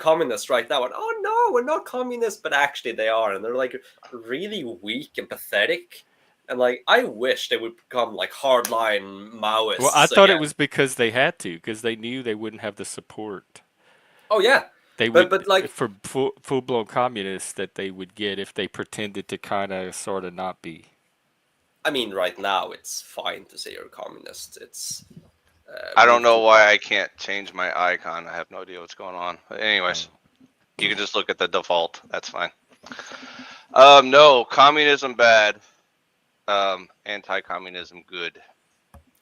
communists right now, and oh no, we're not communists, but actually they are, and they're like really weak and pathetic. And like, I wish they would become like hardline Well, I Maoists thought it again. was because they had to, because they knew they wouldn't have the support. Oh yeah, They but would like, for full blown communists that they would get if they pretended to kind of sort of not be. I mean, right now it's fine to say you're a communist. It's I don't moved know too why far. I can't change my icon. I have no idea what's going on. But anyways, you can just look at the default. That's fine. No, communism bad. Anti-communism good.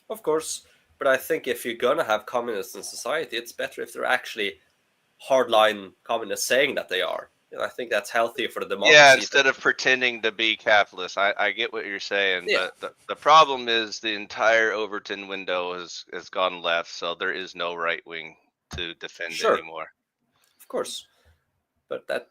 Of course, but I think if you're gonna have communists in society, it's better if they're actually hardline communists saying that they are. I think that's healthier for the Yeah, democracy. instead of pretending to be capitalist, I get what you're saying, Yeah, but the problem is the entire Overton window has gone left, so there is no right wing to defend sure, anymore. of course, but that.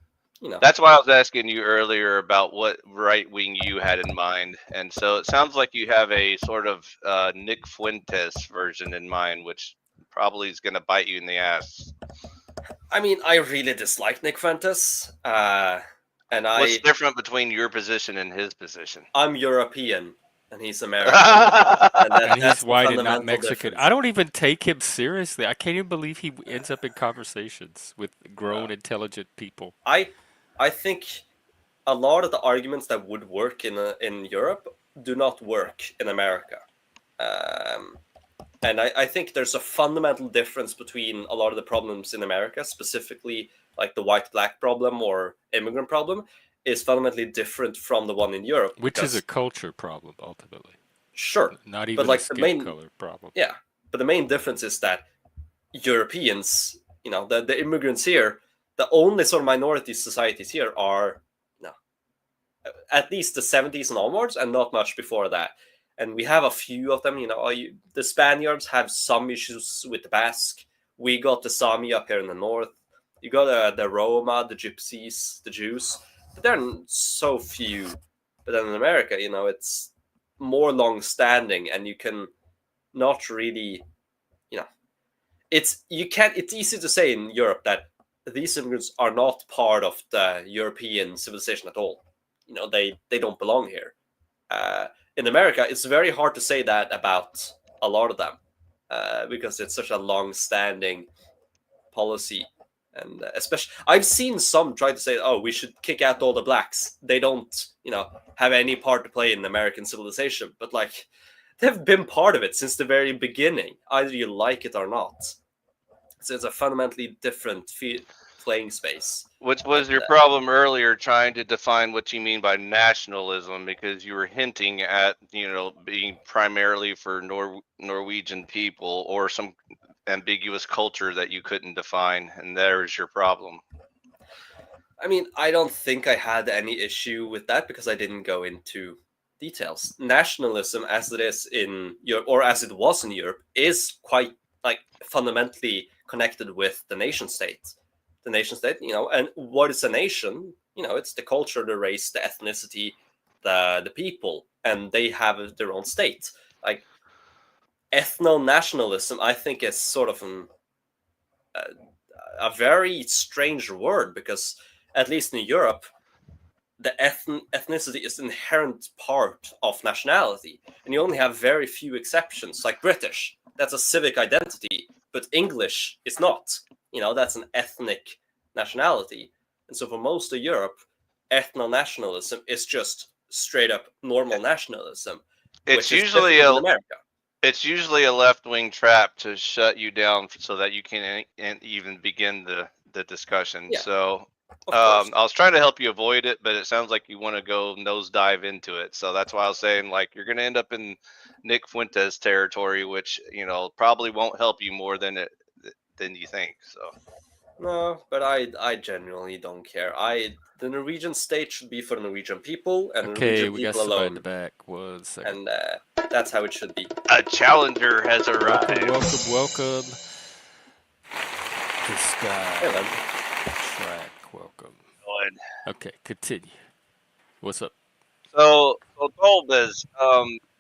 That's why I was asking you earlier about what right wing you had in mind, and so it sounds like you have a sort of Nick Fuentes version in mind, which probably is going to bite you in the ass. I mean, I really dislike Nick Fuentes, and What's different between your position and his position? I'm European and he's American, and And he's that's the white and not fundamental Mexican. difference. I don't even take him seriously. I can't even believe he ends up in conversations with grown, Uh, intelligent people. I think a lot of the arguments that would work in Europe do not work in America. Um, and I think there's a fundamental difference between a lot of the problems in America, specifically like the white-black problem or immigrant problem, is fundamentally different from the one in Europe. Which is a Because culture problem, ultimately. sure, Not but even a like the skin main color problem. yeah, but the main difference is that Europeans, the immigrants here, the only sort of minority societies here are no, at least the 70s and onwards, and not much before that. And we have a few of them. The Spaniards have some issues with the Basque. We got the Sami up here in the north. You got the Roma, the Gypsies, the Jews, but they're so few. But then in America, it's more long-standing, and you can not really, you know, it's easy to say in Europe that these immigrants are not part of the European civilization at all. They don't belong here. In America, it's very hard to say that about a lot of them because it's such a long-standing policy. And especially, I've seen some try to say, "Oh, we should kick out all the blacks. They don't, have any part to play in American civilization." But like, they've been part of it since the very beginning, either you like it or not. So it's a fundamentally different playing space. Which was And your problem earlier, trying to define what you mean by nationalism, because you were hinting at, being primarily for Norwegian people or some ambiguous culture that you couldn't define, and there's your problem. I mean, I don't think I had any issue with that because I didn't go into details. Nationalism, as it is in Europe, or as it was in Europe, is quite like fundamentally connected with the nation state. The nation state, and what is a nation? It's the culture, the race, the ethnicity, the people, and they have their own state. Like ethno nationalism, I think is sort of a, a very strange word because at least in Europe, the ethnicity is an inherent part of nationality, and you only have very few exceptions. Like British, that's a civic identity, but English is not. That's an ethnic nationality, and so for most of Europe, ethno nationalism is just straight up normal nationalism, It's which is usually difficult in a America. it's usually a left wing trap to shut you down so that you can't even begin the discussion. Yeah, So of course. I was trying to help you avoid it, but it sounds like you want to go nosedive into it. So that's why I was saying, like, you're going to end up in Nick Fuentes territory, which probably won't help you more than you think. So No, but I genuinely don't care. The Norwegian state should be for the Norwegian people and the Okay, Norwegian we got people somebody in the alone, back. 1 second. and that's how it should be. a challenger has Welcome, arrived. welcome, welcome. The Hey, sky man. track. Welcome. Okay, continue. What's up? So Dolbez,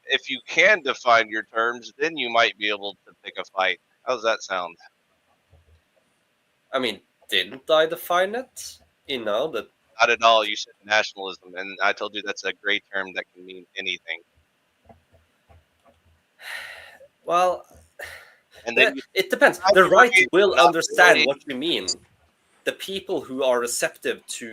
if you can define your terms, then you might be able to pick a fight. How's that sound? I mean, didn't I define it? You know, that Not at all. You said nationalism, and I told you that's a gray term that can mean anything. well, And then you it depends. tried The to right raise will about understand the what you mean. The people who are receptive to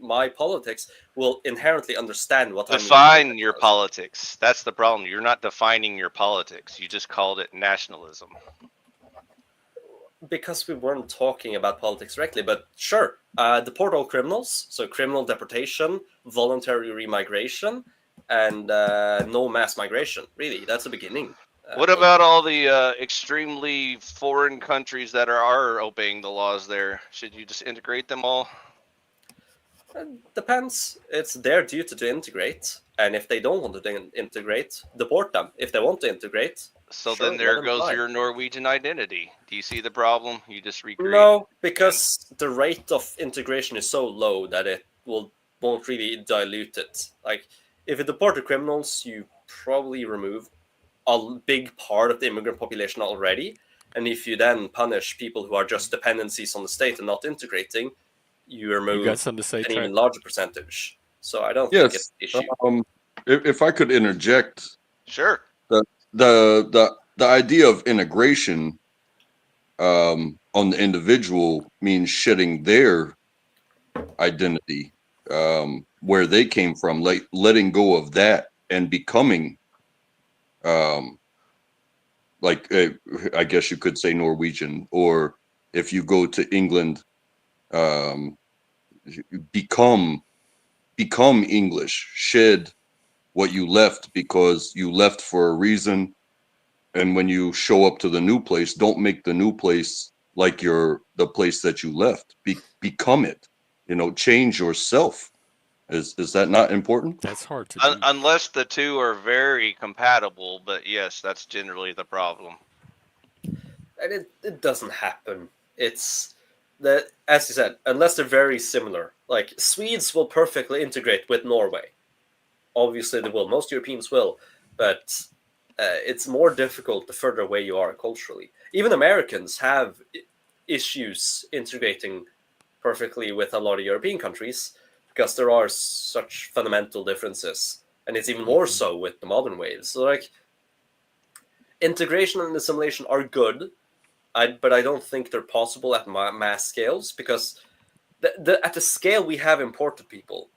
my politics will inherently understand what I mean by define your nationalism. politics. That's the problem. You're not defining your politics. You just called it nationalism. Because we weren't talking about politics directly, but sure, deport all criminals, so criminal deportation, voluntary remigration, and no mass migration. Really, that's the beginning. What about all the extremely foreign countries that are obeying the laws there? Should you just integrate them all? Depends. It's their duty to integrate, and if they don't want to integrate, deport them. If they want to integrate, So sure, then let there them goes try. your Norwegian identity. Do you see the problem? You just recreate. No, because the rate of integration is so low that it won't really dilute it. Like if you deport the criminals, you probably remove a big part of the immigrant population already. And if you then punish people who are just dependencies on the state and not integrating, you You remove got something to say, an Trent? even larger percentage. So I don't think it's Yes. an issue. If I could interject, Sure. the idea of integration on the individual means shedding their identity, where they came from, like letting go of that and becoming, like I guess you could say Norwegian, or if you go to England, um, become English, shed what you left because you left for a reason. And when you show up to the new place, don't make the new place like the place that you left. Become it. Change yourself. Is that not important? That's hard to do. Unless the two are very compatible, but yes, that's generally the problem. And it doesn't happen. It's that, as you said, unless they're very similar. Like Swedes will perfectly integrate with Norway. Obviously, they will. Most Europeans will, but it's more difficult the further away you are culturally. Even Americans have issues integrating perfectly with a lot of European countries because there are such fundamental differences, and it's even more so with the modern waves. So, like, integration and assimilation are good, but I don't think they're possible at mass scales because at the scale we have imported people,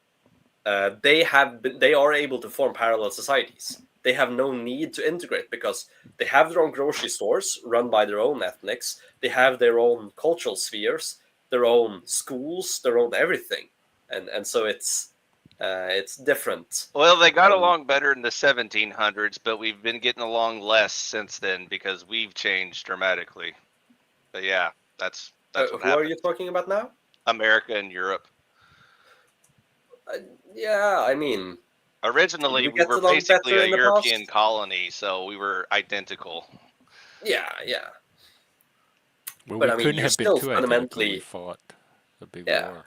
they are able to form parallel societies. They have no need to integrate because they have their own grocery stores run by their own ethnics. They have their own cultural spheres, their own schools, their own everything, and so it's different. Well, they got And- along better in the 1700s, but we've been getting along less since then because we've changed dramatically. But yeah, that's what who happened. are you talking about now? America and Europe. Yeah, I mean, Originally, we we get were along basically better a in the European past? colony, so we were identical. yeah. Well, But we I mean, couldn't you're have been still too identical. We fundamentally, fought a big Yeah. war.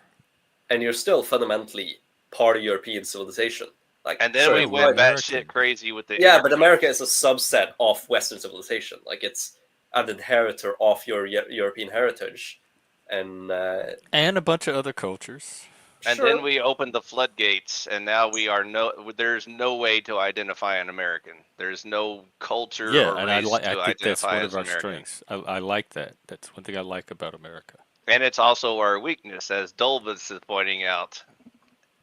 and you're still fundamentally part of European civilization. Like, And then sure, we Yeah, we're went American. batshit crazy with the yeah, but internet. America is a subset of Western civilization. Like, it's an inheritor of your European heritage, and And a bunch of other cultures. And sure, then we opened the floodgates, and now there's no way to identify an American. There's no culture Yeah, or and race I to think that's identify one as of our American. strengths. I like that. That's one thing I like about America. And it's also our weakness, as Dolbus is pointing out,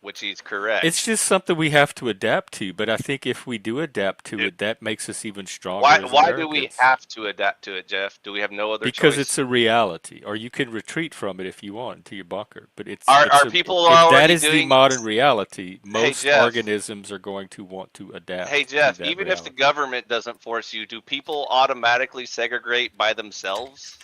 which he's correct. It's just something we have to adapt to. But I think if we do adapt to it, that makes us even stronger as Why do we Americans. have to adapt to it, Jeff? Do we have no other Because choice? it's a reality, or you can retreat from it if you want to your bunker. But Are people if that already is the doing modern reality, most Jeff. organisms are going to want to adapt. Hey Jeff, to that even if the reality. government doesn't force you, do people automatically segregate by themselves?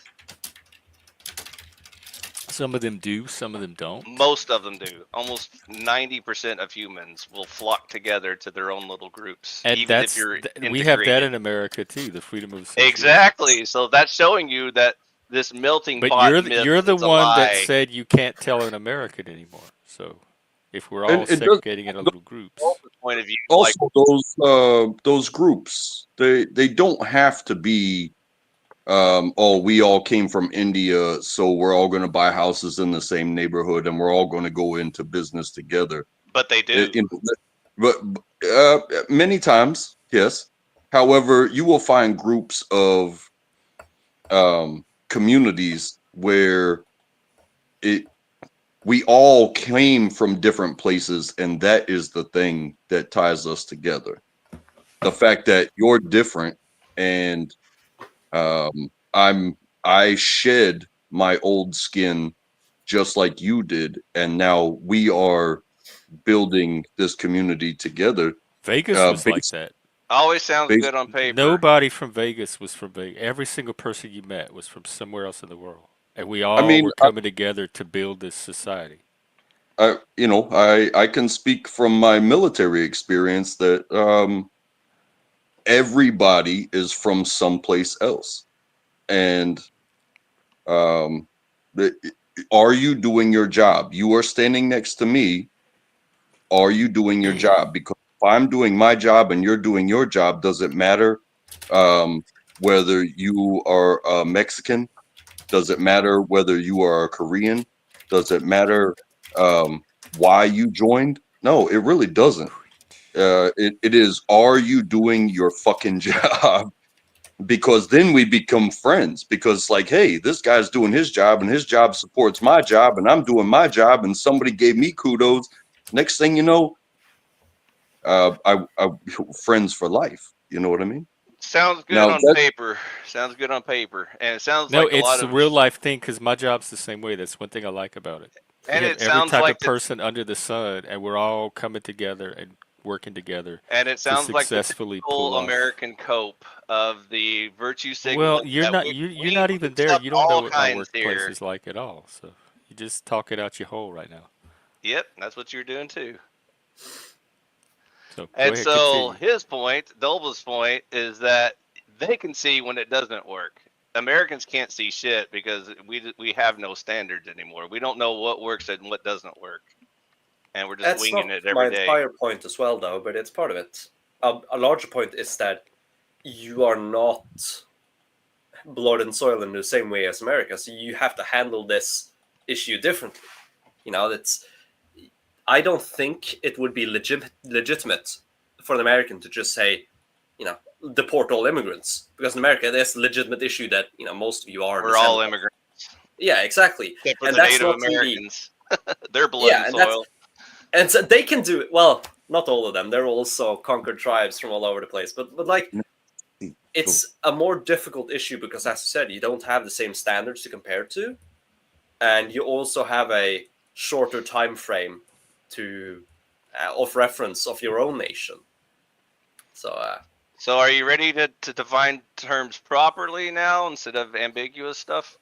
Some of them do, some of them don't. Most of them do. Almost 90% of humans will flock together to their own little groups, And even if you're we have that integrated. in America too, the freedom of association. Exactly. So that's showing you that this melting But pot myth you're the is a one that lie. said you can't tell an American anymore. So if we're all And it does- segregating into little groups, Point of view, Also, those groups, they don't have to be oh, we all came from India, so we're all going to buy houses in the same neighborhood and we're all going to go into business together. But they do. But many times, yes. However, you will find groups of communities where we all came from different places, and that is the thing that ties us together. The fact that you're different, and I shed my old skin just like you did, and now we are building this community together. Vegas was like that. Always sounds good on paper. Nobody from Vegas was from Vegas. Every single person you met was from somewhere else in the world, and we all were coming together to build this society. I can speak from my military experience that everybody is from someplace else, and are you doing your job? You are standing next to me. Are you doing your job? Because if I'm doing my job and you're doing your job, does it matter whether you are a Mexican? Does it matter whether you are a Korean? Does it matter why you joined? No, it really doesn't. It is, are you doing your fucking job? Because then we become friends, because like, hey, this guy's doing his job and his job supports my job and I'm doing my job and somebody gave me kudos. Next thing you know, I friends for life. You know what I mean? Sounds good on paper. Sounds good on paper. And it sounds like a lot it's of a real life thing, because my job's the same way. That's one thing I like about it. And we it have sounds every type like of person under the sun, and we're all coming together and working together. And it sounds to like the successfully typical pull off. American cope of the virtue signal. Well, you're not even there. You don't know what my workplace is like at all. So you just talk it out your hole right now. Yep, that's what you're doing too. So and ahead, so continue. his point, Dolba's point, is that they can see when it doesn't work. Americans can't see shit because we have no standards anymore. We don't know what works and what doesn't work, and we're just winging it every day. That's my entire point as well, though, but it's part of it. A larger point is that you are not blood and soil in the same way as America, so you have to handle this issue differently. I don't think it would be legitimate for an American to just say, deport all immigrants, because in America there's a legitimate issue that most of you are. We're all immigrants. Yeah, exactly. Except for the Native Americans. They're blood and soil. And so they can do it. Well, not all of them. They're also conquered tribes from all over the place. But like, it's a more difficult issue because, as you said, you don't have the same standards to compare to, and you also have a shorter time frame to of reference of your own nation. So are you ready to define terms properly now instead of ambiguous stuff?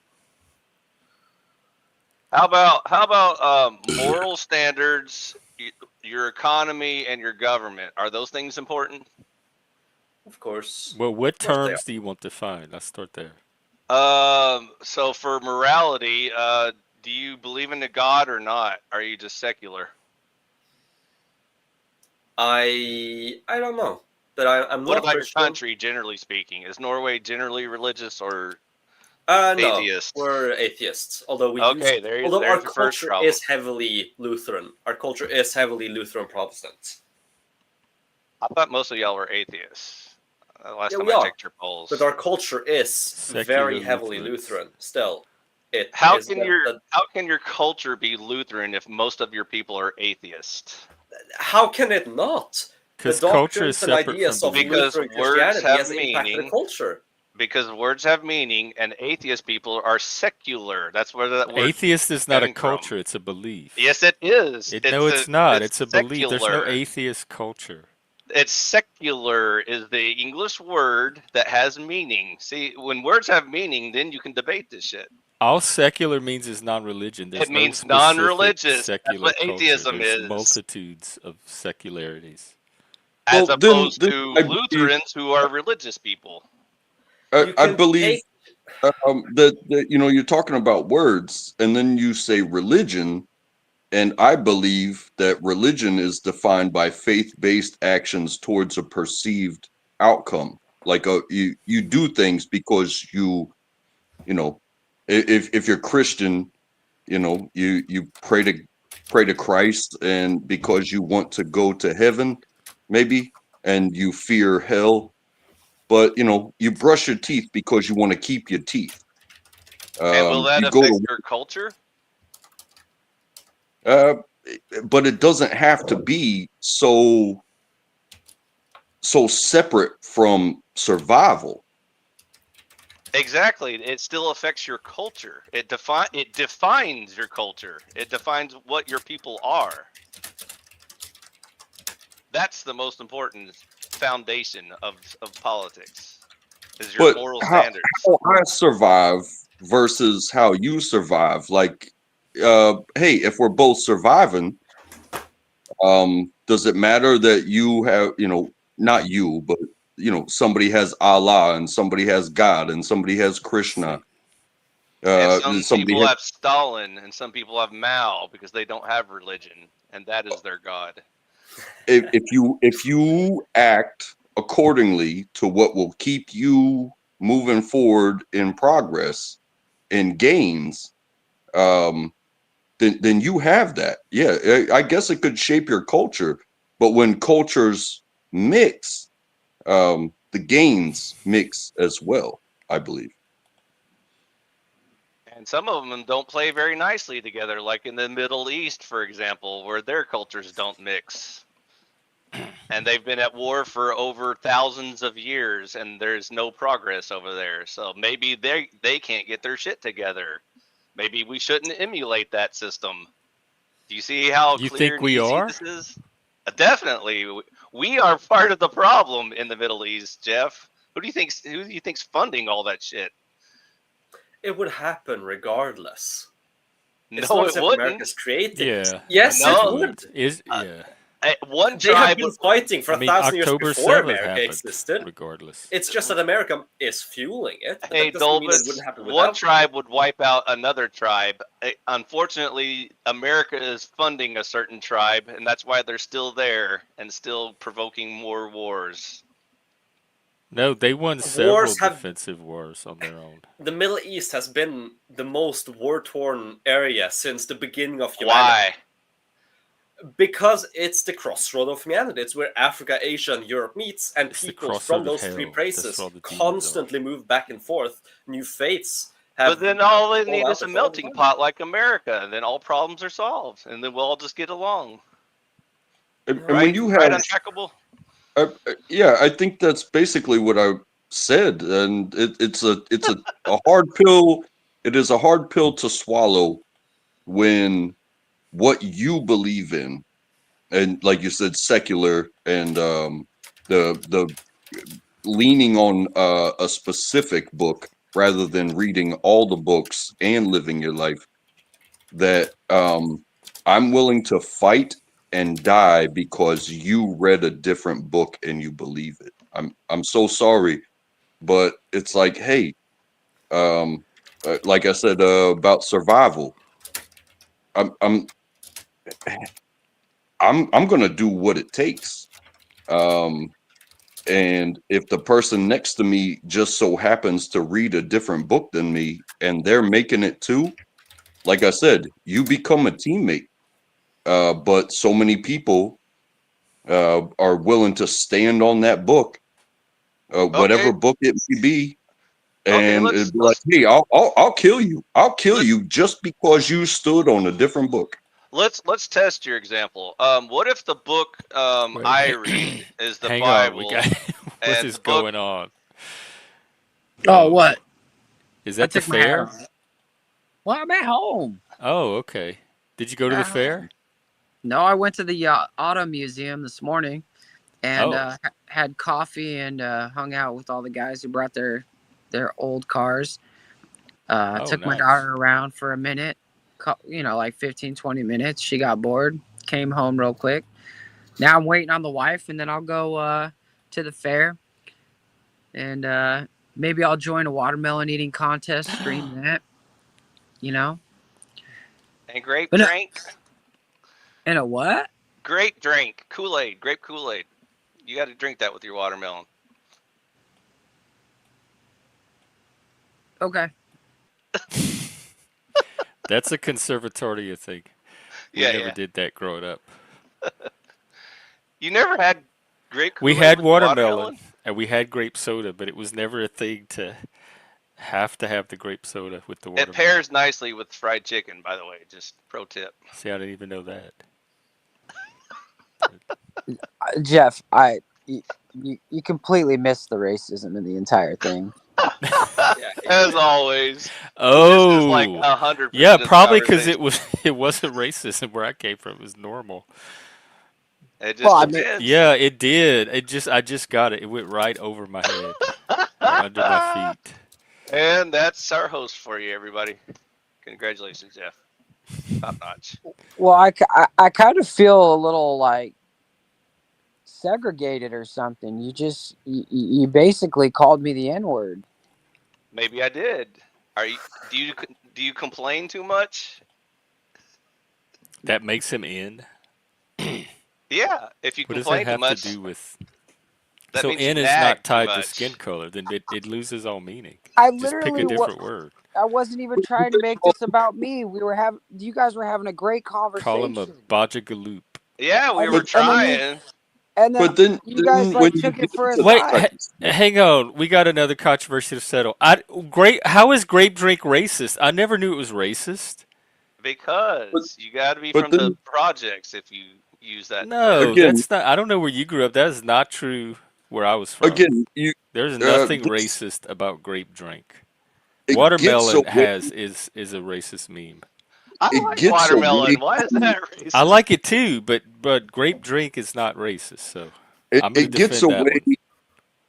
How about moral standards, your economy, and your government? Are those things important? Of course. Well, what terms do you want defined? Let's start there. So for morality, do you believe in a God or not? Are you just secular? I don't know. But I'm what not about Christian. Your country, generally speaking? Is Norway generally religious or atheist? No, we're atheists. Although our culture is heavily Lutheran. Our culture is heavily Lutheran Protestant. I thought most of y'all were atheists. Last time I checked your polls. But our culture is very heavily Lutheran still. How can your culture be Lutheran if most of your people are atheist? How can it not? Because culture is separate from because words have meaning. Culture. Because words have meaning, and atheist people are secular. That's where that word. Atheist is not a culture; it's a belief. Yes, it is. It's not. It's a belief. There's no atheist culture. It's secular is the English word that has meaning. See, when words have meaning, then you can debate this shit. All secular means is non-religion. It means non-religious. That's what atheism is. Multitudes of secularities. As opposed to Lutherans who are religious people. I believe that you're talking about words, and then you say religion, and I believe that religion is defined by faith-based actions towards a perceived outcome. Like you do things because you you know, if you're Christian, you know, you pray to Christ, and because you want to go to heaven, maybe, and you fear hell, but you know, you brush your teeth because you want to keep your teeth. And will that You go affect to, your culture? uh, but it doesn't have to be so separate from survival. Exactly. It still affects your culture. It defines your culture. It defines what your people are. That's the most important foundation of politics, is your But moral how standards. I survive versus how you survive, like, hey, if we're both surviving, does it matter that you have, you know, not you, but you know, somebody has Allah and somebody has God and somebody has Krishna, See, And some somebody people has, have Stalin and some people have Mao because they don't have religion, and that is their god. if you act accordingly to what will keep you moving forward in progress and gains, um then you have that. Yeah, I guess it could shape your culture, but when cultures mix, the gains mix as well, I believe. And some of them don't play very nicely together, like in the Middle East, for example, where their cultures don't mix. And they've been at war for over thousands of years, and there's no progress over there. So maybe they can't get their shit together. Maybe we shouldn't emulate that system. Do you see how you clear think and we easy are? this is? Definitely, we are part of the problem in the Middle East, Jeff. Who do you think's funding all that shit? It would happen regardless. It's No, not it as if America wouldn't. is creating this. Yeah, I Yes, mean it it No, would. would. Is yeah. one They have tribe been would. fighting for I a mean, thousand years October before 7th America happened existed. regardless. It's just that America is fueling it, but Hey, that doesn't mean it Dolvis, wouldn't happen one without them. tribe would wipe out another tribe. Unfortunately, America is funding a certain tribe, and that's why they're still there and still provoking more wars. No, they won several Wars have defensive wars on their own. The Middle East has been the most war-torn area since the beginning of humanity. Why? Because it's the crossroad of humanity. It's where Africa, Asia, and Europe meets, and It's the peoples from crossroad of those three hell. That's where places all the demons are. constantly move back and forth. New faiths But have then all they fall need out is a there for all the melting time. pot like America, and then all problems are solved, and then we'll all just get along. And when Right? you Right, have, Untrackable? yeah, I think that's basically what I said, and a hard pill. It is a hard pill to swallow when what you believe in, and like you said, secular, and the leaning on a specific book rather than reading all the books and living your life, that I'm willing to fight and die because you read a different book and you believe it. I'm so sorry, but it's like, hey, like I said, about survival, I'm I'm I'm gonna do what it takes. Um, and if the person next to me just so happens to read a different book than me and they're making it too, like I said, you become a teammate. But so many people are willing to stand on that book, Okay, whatever book it may be, okay. and Let's it'd be like, let's hey, I'll kill you. I'll kill let's you just because you stood on a different book. let's test your example. What if the book I Wait, read is the hang on. We got Bible, what and the is book? going on? Oh, Oh, what? is I that the took my hat fair? off. Well, I'm at home. Oh, okay. Did you go to the At fair? home. No, I went to the auto museum this morning and Oh, had coffee and hung out with all the guys who brought their old cars. oh, Took my nice. daughter around for a minute, like 15, 20 minutes. She got bored, came home real quick. Now I'm waiting on the wife, and then I'll go to the fair and maybe I'll join a watermelon eating contest, stream that, you know. And grape But drink, and a what? grape drink, Kool-Aid, grape Kool-Aid. You got to drink that with your watermelon. Okay. That's a conservatoria thing. We Yeah, never yeah. did that growing up. You never had grape We Kool-Aid had with watermelon and we had grape soda, but it was never a thing to have the grape soda with the It watermelon. pairs nicely with fried chicken, by the way. Just pro tip. See, I didn't even know that. Jeff, you completely missed the racism in the entire thing. As always. This is like Oh, 100% yeah, of the probably because conversation. it wasn't racism where I came from. It was normal. It just Well, I mean, depends. Yeah, it did. I just got it. It went right over my head or under my feet. And that's our host for you, everybody. Congratulations, Jeff. Top notch. well, I kind of feel a little like segregated or something. You basically called me the N word. Maybe I did. Are you? Do you complain too much? That makes him in. Yeah. If you What does that complain too have to much, do with? that So means you in is nag not too tied to skin much. color. Then it loses all meaning. I Just pick literally a different word. I wasn't even trying to make this about me. You guys were having a great Call him a conversation. bajagaloop. Yeah, we And were then, and then you trying. and then But then, you guys when like you took it get for a into the Wait, side. hang on. We got another controversy to settle. How is grape drink racist? I never knew it was racist. but, Because you got to be but from the then projects if you use that No, phrase. again, that's not. I don't know where you grew up. That is not true where I was from. you There's nothing this racist about grape drink. it gets Watermelon away is a racist meme. I it like gets away watermelon. Why is that I racist? like it too, but grape drink is not racist. So it, I'm going to it gets defend that away one.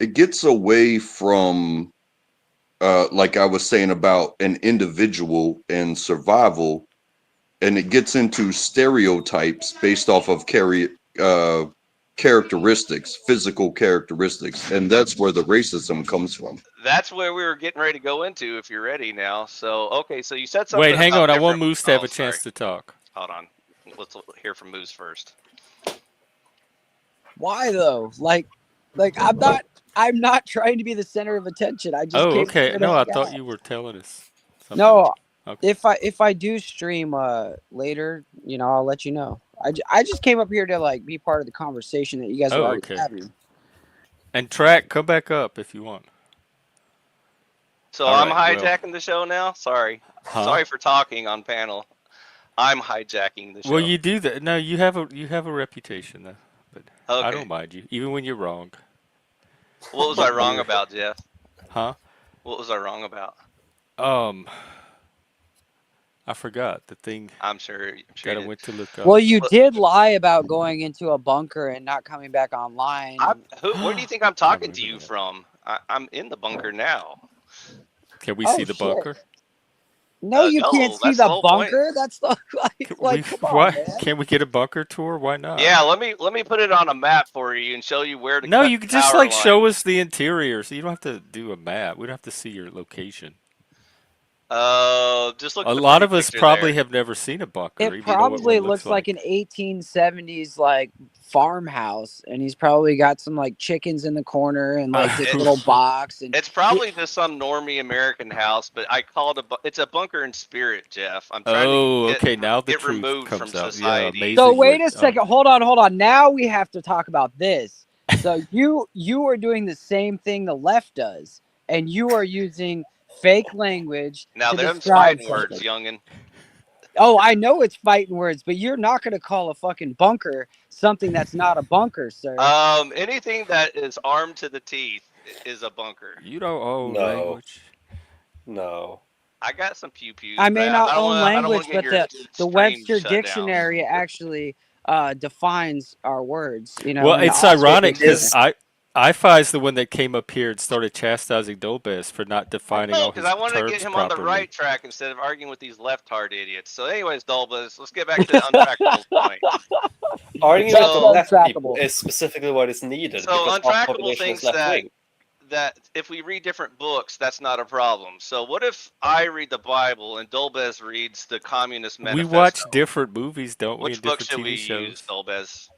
it gets away from like I was saying about an individual and survival, and it gets into stereotypes based off of characteristics, physical characteristics, and that's where the racism comes from. That's where we were getting ready to go into. If you're ready now. So okay. So you said Wait, something hang about on. I want different. Moose to have Oh, a sorry. chance to talk. Hold on. Let's hear from Moose first. Why though? Like I'm not trying to be the center of attention. I just Oh, came okay. here to No, I hang thought out. you were telling us something. No, Okay. if I do stream later, I'll let you know. I just came up here to like be part of the conversation that you guys Oh, were already okay. having. And track, come back up if you want. So All I'm right. Well, hijacking the show now. Sorry. huh? Sorry for talking on panel. I'm hijacking the Well, show. you do that. No, you have a reputation though, but I Okay. don't mind you, even when you're wrong. What was I wrong You're, about, Jeff? huh? What was I wrong about? Um, I forgot the thing I'm sure you that I did. went to look up. Well, you But did lie about going into a bunker and not coming back online. where do you think I'm I talking to remember you that. from? I'm in the bunker now. Can we see Oh the shit! bunker? No, you can't No, see that's the the whole point. bunker. That's the like come on, Why man. can't we get a bunker tour? Why not? Yeah, let me put it on a map for you and show you where to No, cut you the could just power like show line. us the interior, so you don't have to do a map. We don't have to see your location. Just look A at the lot pretty of us picture probably there. have never seen a bunker, It even know what probably one looks looks like an like. 1870s like farmhouse, and he's probably got some like chickens in the corner and like this little box. And It's probably just some normie American house, but I call it it's a bunker in spirit, Jeff. I'm trying to Oh, okay. Now the get truth removed from comes out. Yeah, society. so amazing. wait a second, hold on. Now we have to talk about this. So you are doing the same thing the left does, and you are using fake language Now to them's describe fighting words, something. youngin. Oh, I know it's fighting words, but you're not going to call a fucking bunker something that's not a bunker, sir. Anything that is armed to the teeth is a bunker. You don't own No, language. no. I got some pew pews, I but may not own I don't want language, to get but your the stream Webster shut down. dictionary actually defines our words, Well, in the it's Oxford ironic because Dictionary. I is the one that came up here and started chastising Dolbez for not I defining know, all because his I wanted to get terms him on the properly. right track instead of arguing with these left-hard idiots. So, anyways, Dolbus, let's get back to the untractable point. Arguing That's with the left people untrackable. is specifically what is needed So, because half the untractable population is thinks left wing. that if we read different books, that's not a problem. So, what if I read the Bible and Dolbez reads the Communist We Manifesto? watch different movies, don't we, Which and book different should TV we shows. use, Dolbez?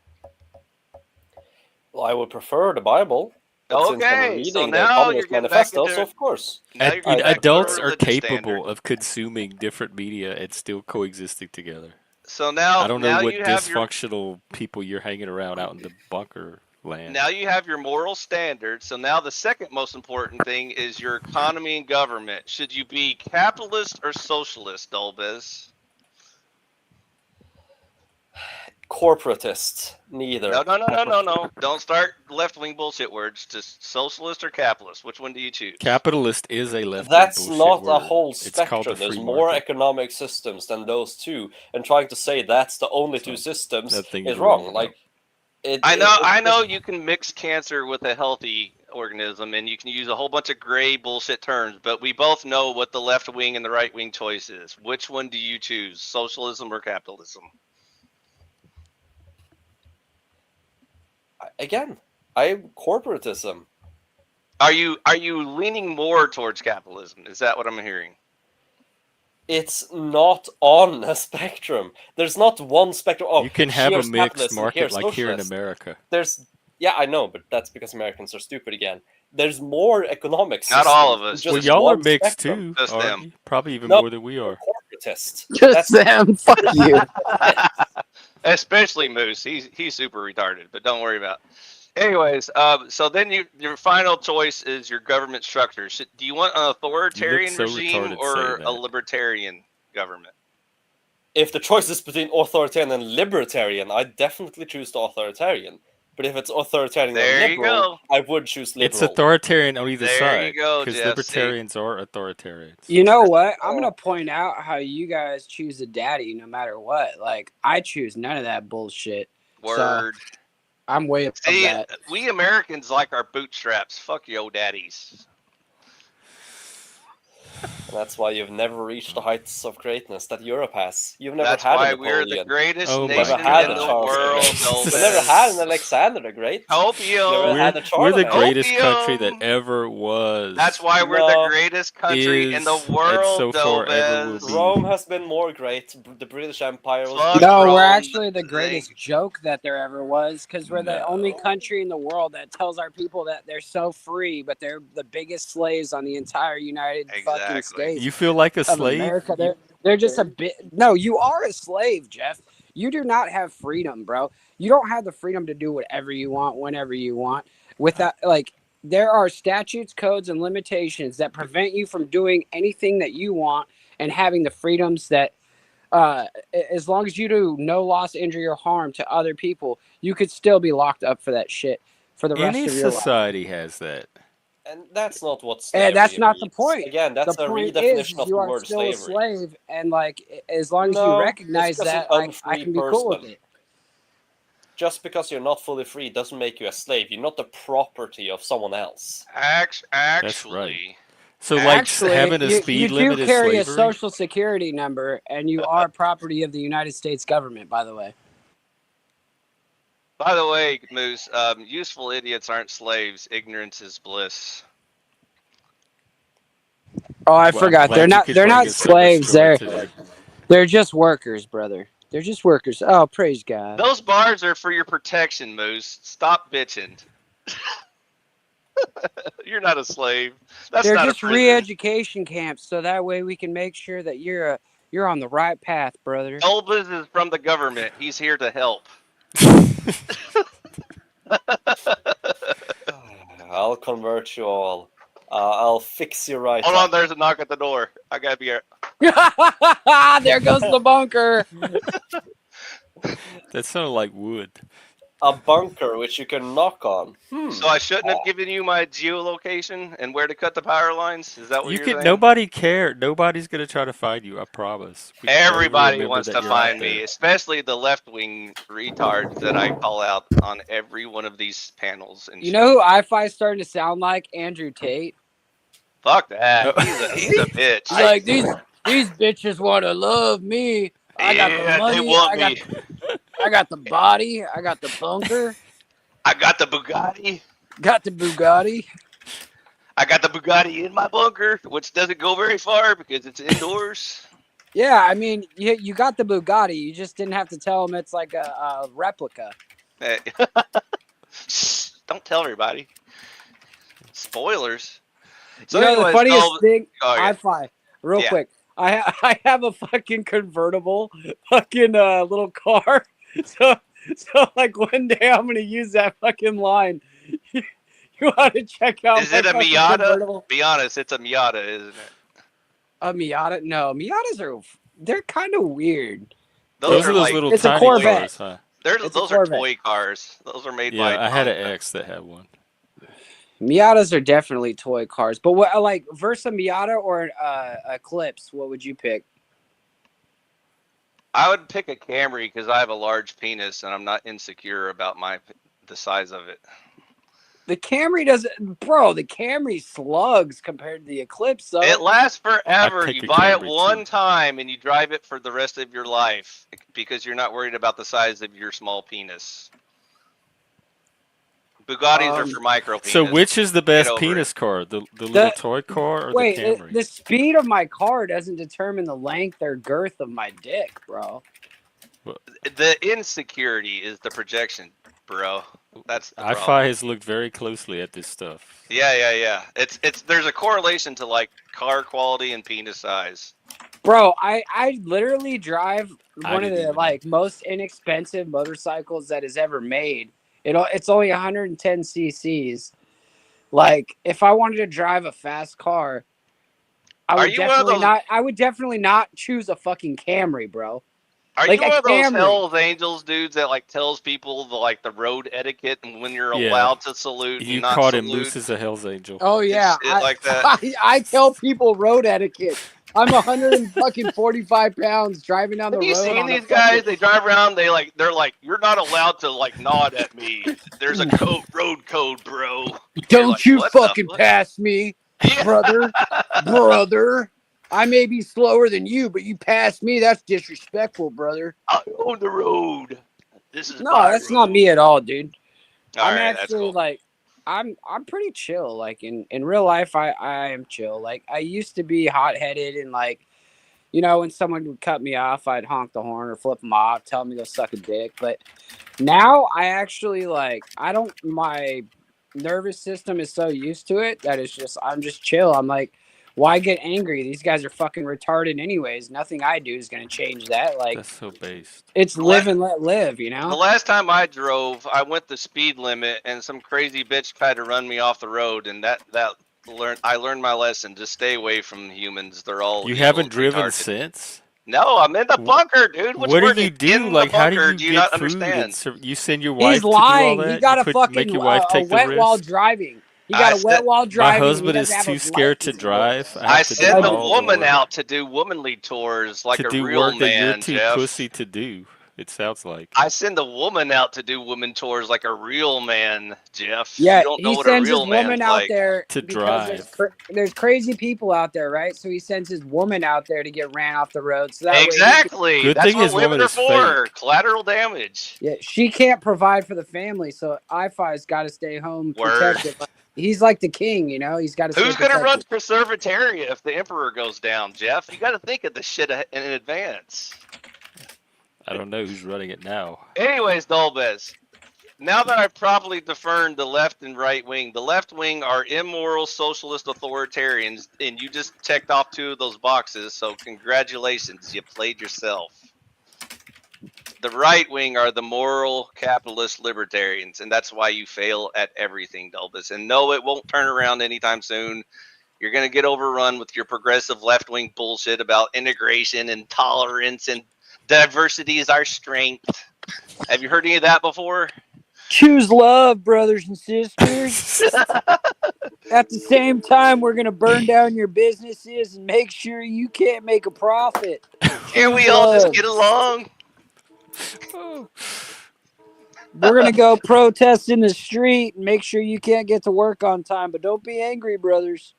Well, I would prefer the Bible. It's in from Okay, so reading the now you're Communist getting back Manifesto, into so of course. now you're getting back to Adults a are religious capable standard. of consuming different media and still coexisting together. So I now don't know what you have your dysfunctional people you're hanging around out in the bunker land. now you have your moral standards. So now the second most important thing is your economy and government. Should you be capitalist or socialist, Dolbez? Corporatist, neither. No. Don't start left-wing bullshit words. Just socialist or capitalist. Which one do you choose? Capitalist is a left That's bullshit not word. a whole It's called the spectrum. There's free more market. economic systems than those two, and trying to say that's the only two So, systems nothing is to wrong. write Like, about. I know you can mix cancer with a healthy organism and you can use a whole bunch of gray bullshit terms, but we both know what the left wing and the right wing choice is. Which one do you choose? Socialism or capitalism? Again, corporatism. Are you leaning more towards capitalism? Is that what I'm hearing? It's not on a spectrum. There's not one spectrum. Oh, You can have a here's mixed capitalism, market here's like here in socialist. America. Yeah, I know, but that's because Americans are stupid again. There's more economic Not systems all of than us. just Well, y'all are one mixed spectrum. too, Just aren't them. you? Probably even No, more than we are. Corporatist. Just them. Fuck you. Especially Moose. He's super retarded, but don't worry about it. Anyways, so then your final choice is your government structure. Do you want an authoritarian so regime retarded or saying a that. libertarian government? If the choice is between authoritarian and libertarian, I definitely choose the authoritarian. But if it's authoritarian There and you liberal, go. I would choose liberal. It's authoritarian on either There side. you go, Because Jeff. See? libertarians are authoritarians. You know what? I'm gonna point out how you guys choose a daddy no matter what. Like I choose none of that bullshit. Word. So I'm way above See, that. we Americans like our bootstraps. Fuck yo daddies. And that's why you've never reached the heights of greatness that Europe has. You've never That's had why a we're the Napoleon. greatest Oh my nation Never had in a the Charles the world. Great. No You never had an less. Alexander the Great. Opium. Never had a We're the Charlemagne. greatest country that Opium. ever was. That's why we're the greatest country in the is, and world, so far ever will Dobez. be. Rome has been more great. The British Empire was Fuck great. No, Rome. we're actually the greatest Thank- joke that there ever was because we're the No. only country in the world that tells our people that they're so free, but they're the biggest slaves on the entire United fucking Exactly. States You feel like a of slave? America. They're just a bit. No, you are a slave, Jeff. You do not have freedom, bro. You don't have the freedom to do whatever you want, whenever you want. Without like, there are statutes, codes, and limitations that prevent you from doing anything that you want and having the freedoms that. As long as you do no loss, injury, or harm to other people, you could still be locked up for that shit for the rest Any of your life. society has that. And that's not what slavery And that's not the means. point. Again, that's The a point redefinition is of you the are word still slavery. a slave, and like as long as No, you it's recognize just that, an I unfree can be cool with person. it. Just because you're not fully free doesn't make you a slave. You're not the property of someone else. Actually, So, like Actually, having a you speed do limit is carry a slavery? social security number, and you are property of the United States government, by the way. by the way, Moose, useful idiots aren't slaves. Ignorance is bliss. Oh, I Well, I'm forgot. glad They're you not. could They're bring not us up a slaves. story today. They're just workers, brother. They're just workers. Oh, praise God. Those bars are for your protection, Moose. Stop bitching. You're not a slave. That's They're not just a prison. re-education camps, so that way we can make sure that you're on the right path, brother. Elvis is from the government. He's here to help. I'll convert you all. I'll fix you right Hold up. on, there's a knock at the door. I gotta be here. There goes the bunker. That sounded like wood. A bunker which you can knock on. So I shouldn't have given you my geolocation and where to cut the power lines? Is that what You you're can. saying? Nobody cared. Nobody's gonna try to find you. I promise. We Everybody remember wants that to you're out find me, there. especially the left-wing retards that I call out on every one of these panels. And You shit. know who I-Fi's starting to sound like? Andrew Tate. Fuck that. Oh. He's a bitch. He's like, these bitches want to love me. I got the Yeah, money. they want I got the body. I got the bunker. I got the Bugatti. Got the Bugatti. I got the Bugatti in my bunker, which doesn't go very far because it's indoors. Yeah, I mean, you got the Bugatti. You just didn't have to tell them it's like a replica. Shh, don't tell everybody. Spoilers. So You know the anyways, funniest thing? oh, yeah. I-Fi, real Yeah. quick. I have a fucking convertible, fucking little car. So like one day I'm gonna use that fucking line. You want to check out Is my it a fucking Miata? convertible? Be honest, it's a Miata, isn't it? A Miata? No, Miatas they're kind of weird. Those are those like, little it's a tiny Corvette. cars, huh? It's a those are Corvette. toy cars. Those are made Yeah, by I had an Honda. ex that had one. Miatas are definitely toy cars, but what like versus a Miata or Eclipse? What would you pick? I would pick a Camry because I have a large penis and I'm not insecure about the size of it. The Camry doesn't, bro. The Camry slugs compared to the Eclipse. Though. It lasts forever. take You a buy it Camry, one too. time and you drive it for the rest of your life because you're not worried about the size of your small penis. Bugattis are for micro penis. So which is the best over penis car? The little toy car or Wait, the Camry? the speed of my car doesn't determine the length or girth of my dick, bro. The insecurity is the projection, bro. That's the problem. I-Fi has looked very closely at this stuff. Yeah. It's there's a correlation to like car quality and penis size. Bro, I literally drive I one of didn't the even like most inexpensive motorcycles that is ever made. It's only 110 cc's. Like, if I wanted to drive a fast car, I would definitely not choose a fucking Camry, bro. Are Like you one a of those Camry. Hell's Angels dudes that like tells people the road etiquette and when you're Yeah. allowed to salute You and not caught him salute? loose as a Hell's Angel. Oh yeah, Shit like that. I tell people road etiquette. I'm 145 pounds driving down the Have road. you seen on a these guys? fucking- They drive around. They're like, you're not allowed to like nod at me. There's a road code, bro. Don't like, you "What the fucking fuck?" pass me, Yeah. brother. I may be slower than you, but you pass me. That's disrespectful, brother. I own the road. This is No, my that's road. not me at all, dude. All I'm right, actually that's cool. like, I'm pretty chill. Like in real life, I am chill. Like I used to be hot headed and like, when someone would cut me off, I'd honk the horn or flip them off, tell them to go suck a dick. But now I actually like, my nervous system is so used to it that I'm just chill. I'm like, why get angry? These guys are fucking retarded anyways. Nothing I do is going to change that. Like, That's so based. it's live and let live, The last time I drove, I went the speed limit, and some crazy bitch tried to run me off the road, and I learned my lesson. Just stay away from humans. They're all You evil haven't and driven retarded. since? No, I'm in the bunker, dude. Which What word do you is do? in Like, the how do bunker? you Do you get not food? understand? You send your wife He's to do all lying. that? He got You a fucking make your wife a take the wet while risk? driving. He I got a said- wet while My driving. and he husband is doesn't have too his scared to license yet. drive. I I have to do send the all woman work. out to do womanly tours like to a do real work that you're man, too Jeff. pussy to do. It sounds like. I send the woman out to do woman tours like a real man, Jeff. Yeah, You don't know he what a sends his real man's woman out like. there To because there's crazy people out there, right? So he sends his woman out there to get ran off the road. So that way, Exactly. Good That's thing what his women woman are is for. fake. Collateral damage. she can't provide for the family. So I-Fi's got to stay home Word. protected. He's like the king, He's got to. Who's gonna run Conservataria if the emperor goes down, Jeff? You got to think of this shit in advance. I don't know who's running it now. Anyways, Dolbez, now that I've properly defined the left and right wing, the left wing are immoral socialist authoritarians, and you just checked off 2 of those boxes, so congratulations, you played yourself. The right wing are the moral capitalist libertarians, and that's why you fail at everything, Dolbez. And no, it won't turn around anytime soon. You're going to get overrun with your progressive left-wing bullshit about integration and tolerance and diversity is our strength. Have you heard any of that before? Choose love, brothers and sisters. At the same time, we're gonna burn down your businesses and make sure you can't make a profit. Can we all just get along? We're gonna go protest in the street and make sure you can't get to work on time. But don't be angry, brothers.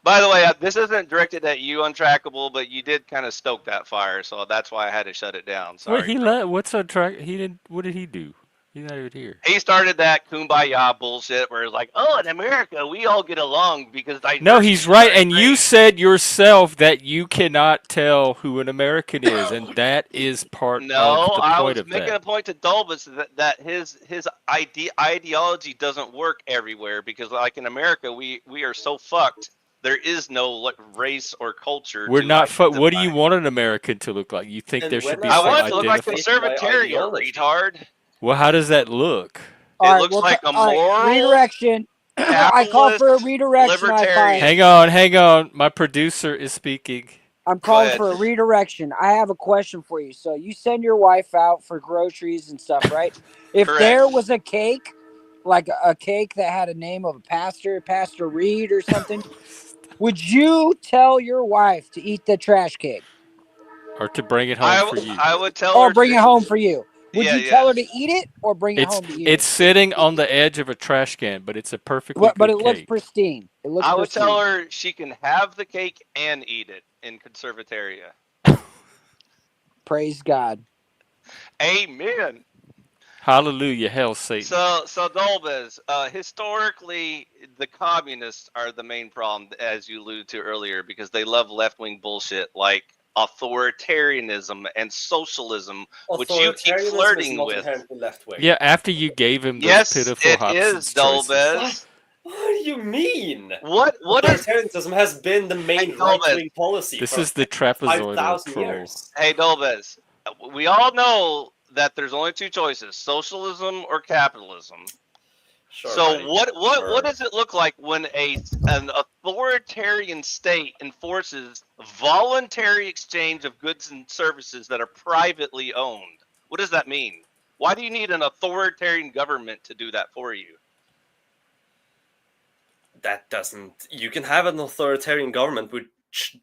By the way, this isn't directed at you, Untrackable, but you did kind of stoke that fire, so that's why I had to shut it down. Sorry. Wait, what's on track? He didn't. What did he do? He's not even here. He started that kumbaya bullshit where it's like, oh, in America, we all get along because No, he's diversity right. is And you great. said yourself that you cannot tell who an American is, and that is part of No, the I point was of making that. a point to Dolbus that his ideology doesn't work everywhere because, like in America, we are so fucked. There is no race or culture We're to not. What do identify. you want an American to look like? You think And there should when be I have I some want it to look like differentiated my conservatarian, ideology? retard. Well, how does that look? All It right, looks like a all right, moral, redirection. I call for a capitalist, redirection. I five. libertarian. Hang on. My producer is speaking. I'm Go calling ahead. for a redirection. I have a question for you. So you send your wife out for groceries and stuff, right? If Correct. there was a cake, like a cake that had a name of a pastor, Pastor Reed or something, would you tell your wife to eat the trash cake Or to bring it home for you. I would tell or her bring to, it home for you? Would yeah, you tell her to eat it or bring it home to you? It's sitting on the edge of a trash can, but it's a perfectly But good it looks cake. pristine. It looks I would pristine. tell her she can have the cake and eat it in conservataria. Praise God. Amen. Hallelujah, hell Satan. So Dolbez, historically, the communists are the main problem, as you alluded to earlier, because they love left-wing bullshit like authoritarianism and socialism, which you keep Authoritarianism is flirting not with. inherently left wing. Yeah, after you gave him those Yes, pitiful it Hobson's is, choices. Dolbez. What do you mean? What is? Authoritarianism has been the main Hey, right Dolbez. wing policy This for is the trapezoidal 5,000 troll. years. Hey, Dolbez. We all know that there's only two choices: socialism or capitalism. Sure, So buddy. what Sure. does it look like when an authoritarian state enforces voluntary exchange of goods and services that are privately owned? What does that mean? Why do you need an authoritarian government to do that for you? That doesn't. You can have an authoritarian government which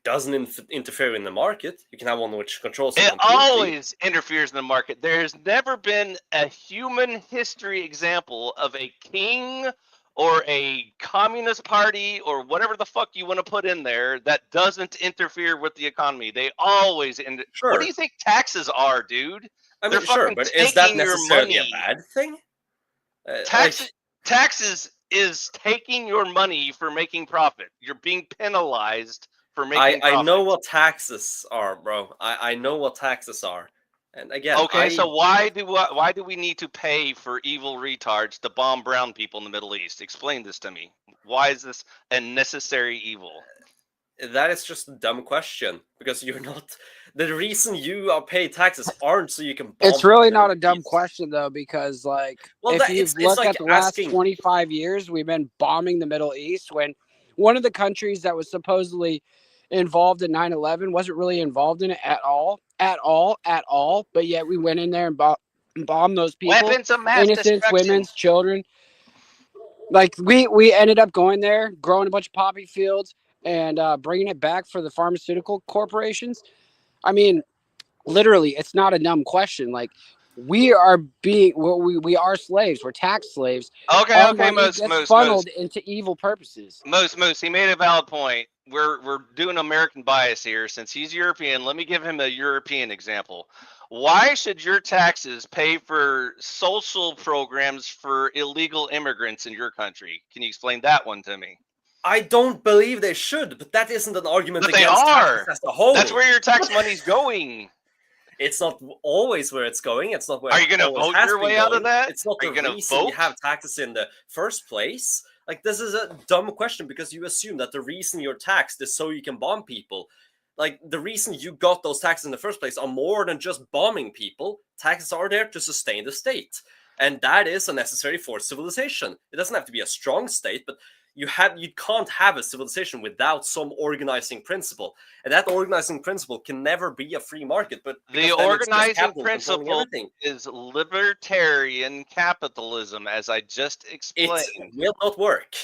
doesn't interfere in the market. You can have one which controls it It completely. always interferes in the market. There's never been a human history example of a king or a communist party or whatever the fuck you want to put in there that doesn't interfere with the economy. They always Sure. What do you think taxes are, dude? I mean, They're sure, fucking but is that taking your necessarily a money. bad thing? Taxes is taking your money for making profit. You're being penalized for making profit. I know what taxes are, bro. I know what taxes are, and again, Okay, so why do we need to pay for evil retards to bomb brown people in the Middle East? Explain this to me. Why is this a necessary evil? that is just a dumb question because you're not. The reason you are paying taxes aren't so you can. It's bomb really people not in a dumb peace. question though, because like Well, if you it's look like at the last asking. 25 years, we've been bombing the Middle East when one of the countries that was supposedly involved in 9/11 wasn't really involved in it at all. But yet we went in there and bombed those people, Weapons of mass innocents, destruction. women's, children. Like we ended up going there, growing a bunch of poppy fields, and bringing it back for the pharmaceutical corporations. I mean, literally, it's not a dumb question. Like we are we are slaves. We're tax slaves. Okay, Our okay, money gets funneled into evil purposes. Moose, he made a valid point. We're doing American bias here. Since he's European, let me give him a European example. Why should your taxes pay for social programs for illegal immigrants in your country? Can you explain that one to me? I don't believe they should, but that isn't an argument But they against are. taxes as a whole. That's where your tax money's going. It's not always where it's going. It's not where. Are you going to always vote has your been way out going. of that? It's not Are you the going to reason you vote? have taxes in the first place. Like, this is a dumb question because you assume that the reason you're taxed is so you can bomb people. Like, the reason you got those taxes in the first place are more than just bombing people. Taxes are there to sustain the state. And that is a necessary for civilization. It doesn't have to be a strong state, but you can't have a civilization without some organizing principle. And that organizing principle can never be a free market. But the organizing principle is libertarian capitalism, as I just explained. It will not work.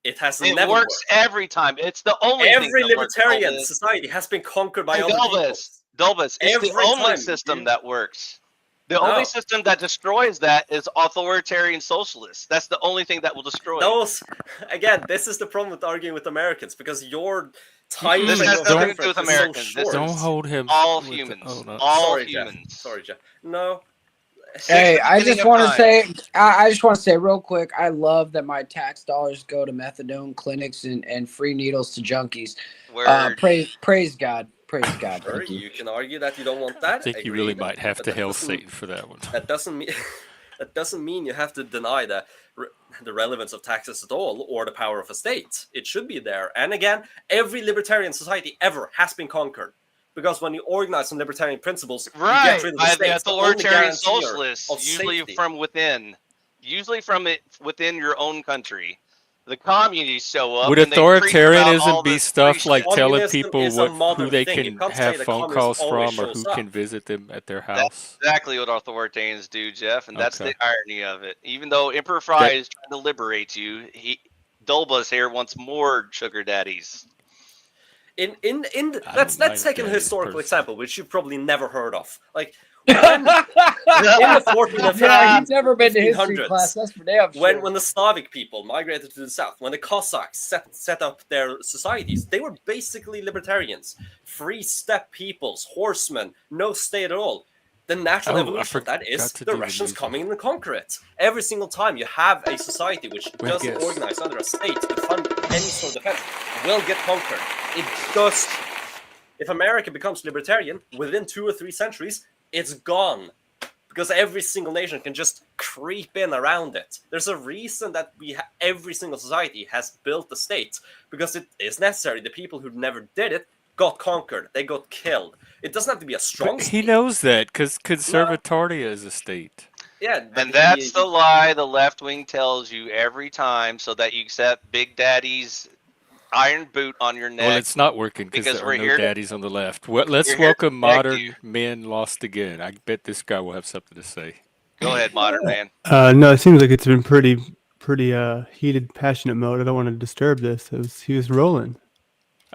It has It never works worked. every time. It's the only Every thing that libertarian works. society has been conquered by Hey, other people. Dolbus, it's Every the only time, system dude. that works. The only system that destroys that is authoritarian socialists. That's the only thing that will destroy those. Again, this is the problem with arguing with Americans because your time This frame has of nothing to do reference with is so Americans. short. This Don't hold him. all with humans. hold on. All Sorry, humans. Jeff. Sorry, Jeff. No, Hey, I beginning just of want to time. say, I just want to say real quick, I love that my tax dollars go to methadone clinics and free needles to junkies. Word. Praise God, praise God. Sure, Thank you. you can argue that you don't want I that. think you really Agreed. might have But to that hail doesn't Satan for that one. that doesn't mean that doesn't mean you have to deny the relevance of taxes at all or the power of a state. It should be there. And again, every libertarian society ever has been conquered. Because when you organize on libertarian principles, you get Right, rid of the by the states, the only authoritarian guarantor socialists, of usually safety. from within, within your own country. The communists show up Would and they preach about authoritarianism all be this free stuff like shit. telling Communism people is a who modern they thing. You can can't say have the phone communist calls always from or shows who up. can visit them at their That's house? exactly what authoritarians do, Jeff, and that's Okay. the irony of it. Even though Emperor Fry is trying to liberate you, Dolbus here wants more sugar daddies. Let's mind take an daddies historical personally. example, which you've probably never heard of. Like when in the 14 and Yeah, he's never been to history 1500s, class. That's for damn sure. when the Slavic people migrated to the south, when the Cossacks set up their societies, they were basically libertarians, free steppe peoples, horsemen, no state at all. The natural Oh, I evolution of that forgot is to the do the Russians music. coming in and conquer it. Every single time you have a society which We have doesn't guests. organize under a state to fund any sort of defense will get conquered. It does. If America becomes libertarian within 2 or 3 centuries, it's gone. Because every single nation can just creep in around it. There's a reason that every single society has built a state, because it is necessary. The people who never did it got conquered. They got killed. It doesn't have to be a strong But state. he knows that because conservatoria is a state. Yeah, And that's the lie the left wing tells you every time, so that you accept Big Daddy's iron boot on your neck. Well, it's not working because because there we're are no here to- daddies on the left. Well, let's We're here to welcome protect modern you. men lost again. I bet this guy will have something to say. Go ahead, modern man. No, it seems like it's been pretty heated, passionate mode. I don't want to disturb this. He was rolling.